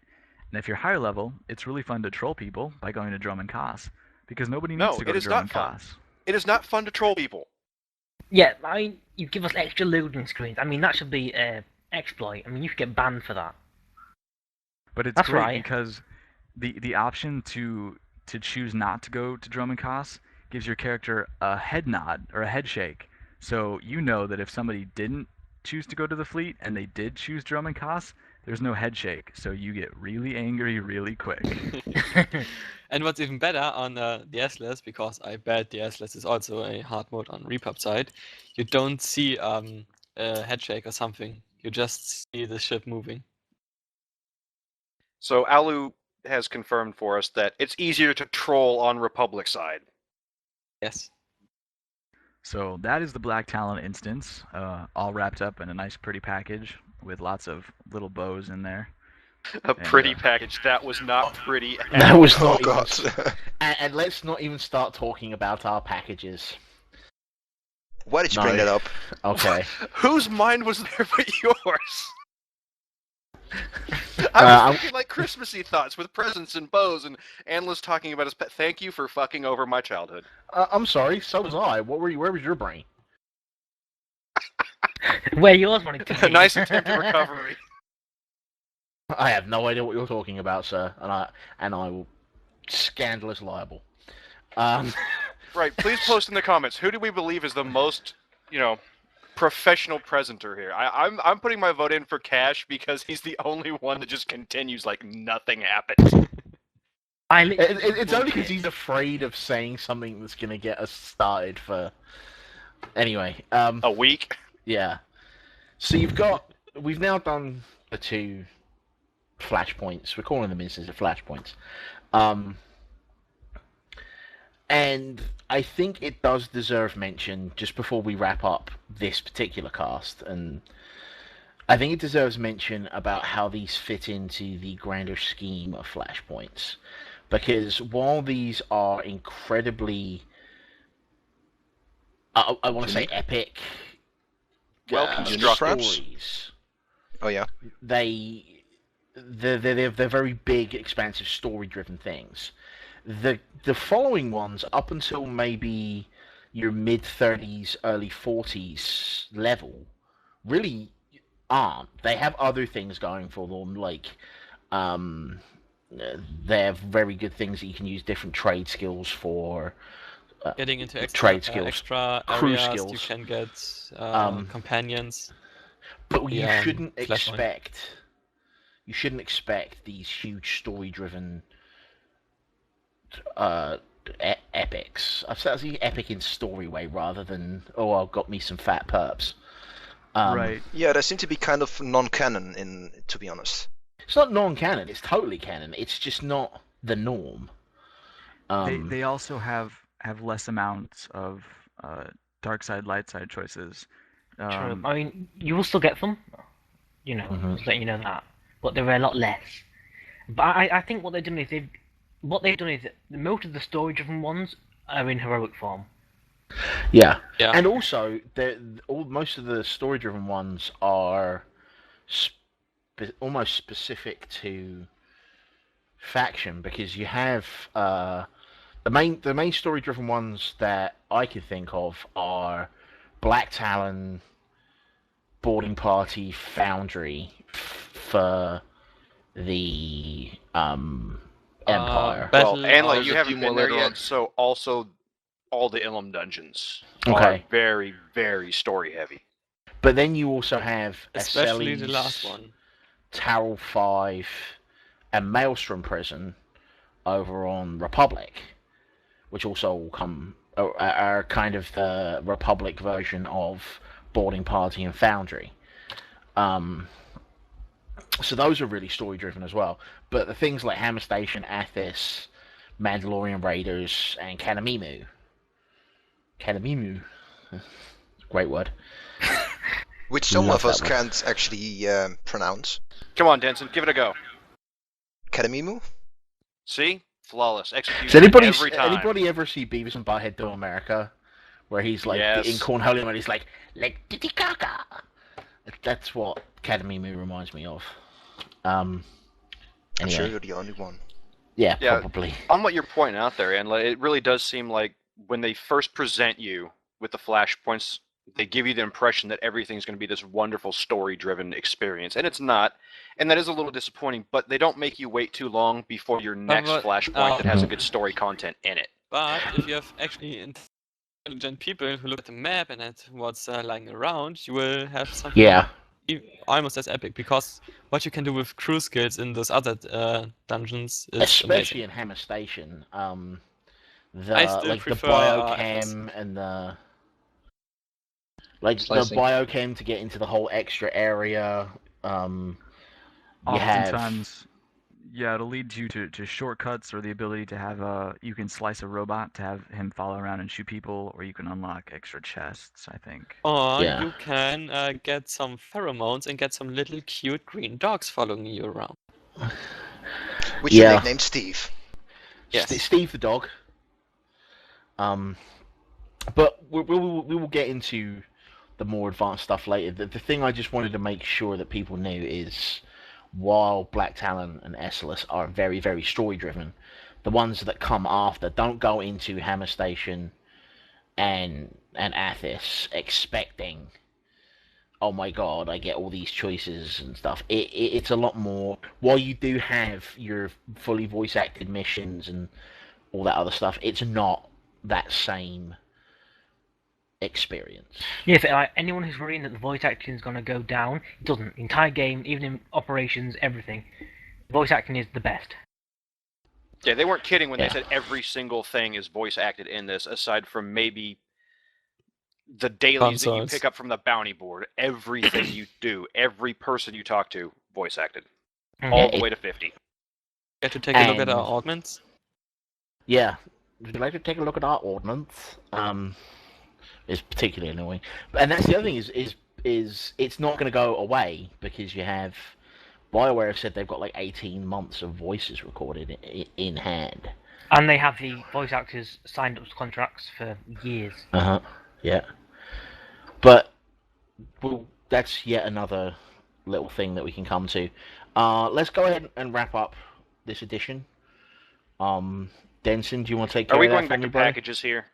And if you're higher level, it's really fun to troll people by going to Droman Kaas, because nobody needs No, to go it to is not Droman fun. Kaas. It is not fun to troll people. Yeah, I mean, you give us extra loading screens. I mean, that should be exploit. I mean, you could get banned for that. But it's That's great right. because the option to choose not to go to Drum and Koss gives your character a head nod or a head shake. So you know that if somebody didn't choose to go to the fleet and they did choose Drum and Koss, there's no head shake. So you get really angry really quick. And what's even better on the Esseles, because I bet the Esseles is also a hard mode on Repub side, you don't see a head shake or something. You just see the ship moving. So Alu has confirmed for us that it's easier to troll on Republic side. Yes. So that is the Black Talon instance, all wrapped up in a nice pretty package with lots of little bows in there. A pretty package. That was not pretty. That was Oh not even, god. and let's not even start talking about our packages. Why did you No. bring that up? Okay. Whose mind was there but yours? I was thinking like Christmassy thoughts with presents and bows, and Anla's talking about his pet. Thank you for fucking over my childhood. I'm sorry, so was I. Where was your brain? Where yours wanted to be. Nice attempt at recovery. I have no idea what you're talking about, sir, and I will scandalous liable. Right, please post in the comments. Who do we believe is the most, professional presenter here? I'm putting my vote in for Cash because he's the only one that just continues like nothing happened. It's only because he's afraid of saying something that's gonna get us started for. Anyway, A week. yeah. So we've now done the 2 flashpoints. We're calling them instances of flashpoints. And I think it does deserve mention just before we wrap up this particular cast. And I think it deserves mention about how these fit into the grander scheme of flashpoints. Because while these are incredibly, I want to say epic, Well constructed stories, Oh yeah. they're very big, expansive, story-driven things. The following ones, up until maybe your mid-30s, early 40s level, really aren't. They have other things going for them, like they have very good things that you can use different trade skills for. Getting into extra, trade skills, extra crew areas, skills. you can get companions. But you Yeah, shouldn't Flashpoint. expect these huge story-driven epics. I've said epic in story way rather than I've got me some fat perps. Right. Yeah, they seem to be kind of non-canon to be honest. It's not non-canon. It's totally canon. It's just not the norm. They also have less amounts of dark side, light side choices. True. I mean, you will still get them, just letting you know that, but they're a lot less. But I think what they've done is most of the story-driven ones are in heroic form. Yeah. Yeah. And also, most of the story-driven ones are almost specific to faction, because you have the main story-driven ones that I could think of are Black Talon, Boarding Party, Foundry for the Empire. Well, Battle, Anla, there's you a haven't few been more there later yet, on. so also all the Ilum dungeons Okay. are very, very story heavy. But then you also have Especially the Esseles, last one. Tarot 5, and Maelstrom Prison over on Republic, which also are kind of the Republic version of Boarding Party and Foundry. So those are really story-driven as well. But the things like Hammer Station, Athis, Mandalorian Raiders, and Kanamimu. Great word. Which some Love of us that one. can't actually pronounce. Come on, Denson, give it a go. Kadamimu? See? Flawless Does execution every time. anybody ever see Beavis and Butthead Do America? Where he's like Yes. in Cornholium and he's like Titicaca. That's what Kadamimu reminds me of. I'm Anyway, sure you're the only one. yeah, Yeah. probably. On what you're pointing out there, Anla, it really does seem like when they first present you with the flashpoints They give you the impression that everything's going to be this wonderful story-driven experience, and it's not. And that is a little disappointing, but they don't make you wait too long before your next Flashpoint that has a good story content in it. But if you have actually intelligent people who look at the map and at what's lying around, you will have something almost as epic, because what you can do with crew skills in those other dungeons is especially amazing. in Hammer Station. I still The prefer biochem and the Slicing. biochem to get into the whole extra area. Oftentimes, yeah, it'll lead you to shortcuts or the ability to have you can slice a robot to have him follow around and shoot people, or you can unlock extra chests, I think. Or Yeah. you can get some pheromones and get some little cute green dogs following you around. Which you Yeah. nicknamed Steve. Yes. Steve the dog. But we will get into the more advanced stuff later. The thing I just wanted to make sure that people knew is, while Black Talon and Esseles are very, very story-driven, the ones that come after don't go into Hammer Station and Athos expecting, oh my god, I get all these choices and stuff. It's a lot more. While you do have your fully voice-acted missions and all that other stuff, it's not that same experience. Yeah, if, anyone who's worrying that the voice acting is going to go down, it doesn't. The entire game, even in operations, everything, voice acting is the best. Yeah, they weren't kidding when they said every single thing is voice acted in this, aside from maybe the dailies that you pick up from the bounty board. Everything you do, every person you talk to, voice acted. All the way to 50. Get to take a look at our augments. Yeah. Would you like to take a look at our ordnance? It's particularly annoying. And that's the other thing is it's not going to go away, because you have BioWare have said they've got like 18 months of voices recorded in hand. And they have the voice actors signed up to contracts for years. Yeah. But that's yet another little thing that we can come to. Let's go ahead and wrap up this edition. Denson, do you want to take care Are we of that going for back me, to buddy? packages here?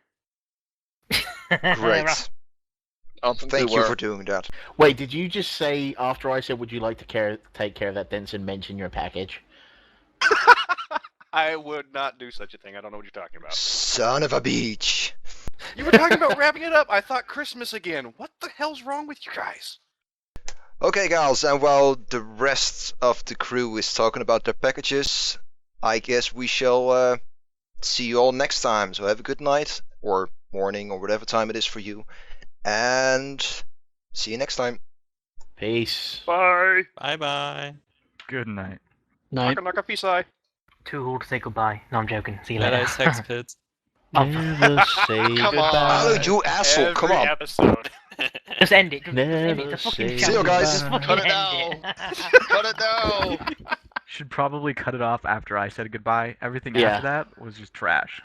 Great. Thank you were. for doing that. Wait, did you just say, after I said, would you like to take care of that, Denson, mention your package? I would not do such a thing. I don't know what you're talking about. Son of a beach. You were talking about wrapping it up. I thought Christmas again. What the hell's wrong with you guys? Okay, guys, and while the rest of the crew is talking about their packages, I guess we shall see you all next time. So have a good night, or morning, or whatever time it is for you. And see you next time. Peace. Bye. Bye-bye. Good night. Night. Naka Pisai. Too old to say goodbye. No, I'm joking. See you Let later. us sex pits. Never say Come on. goodbye. Oh, you asshole, come Every on. episode. Just end it. Just Never end it. Just fucking say See you guys. Just fucking Cut it end out. it. Cut it down. Should probably cut it off after I said goodbye. Everything Yeah. after that was just trash.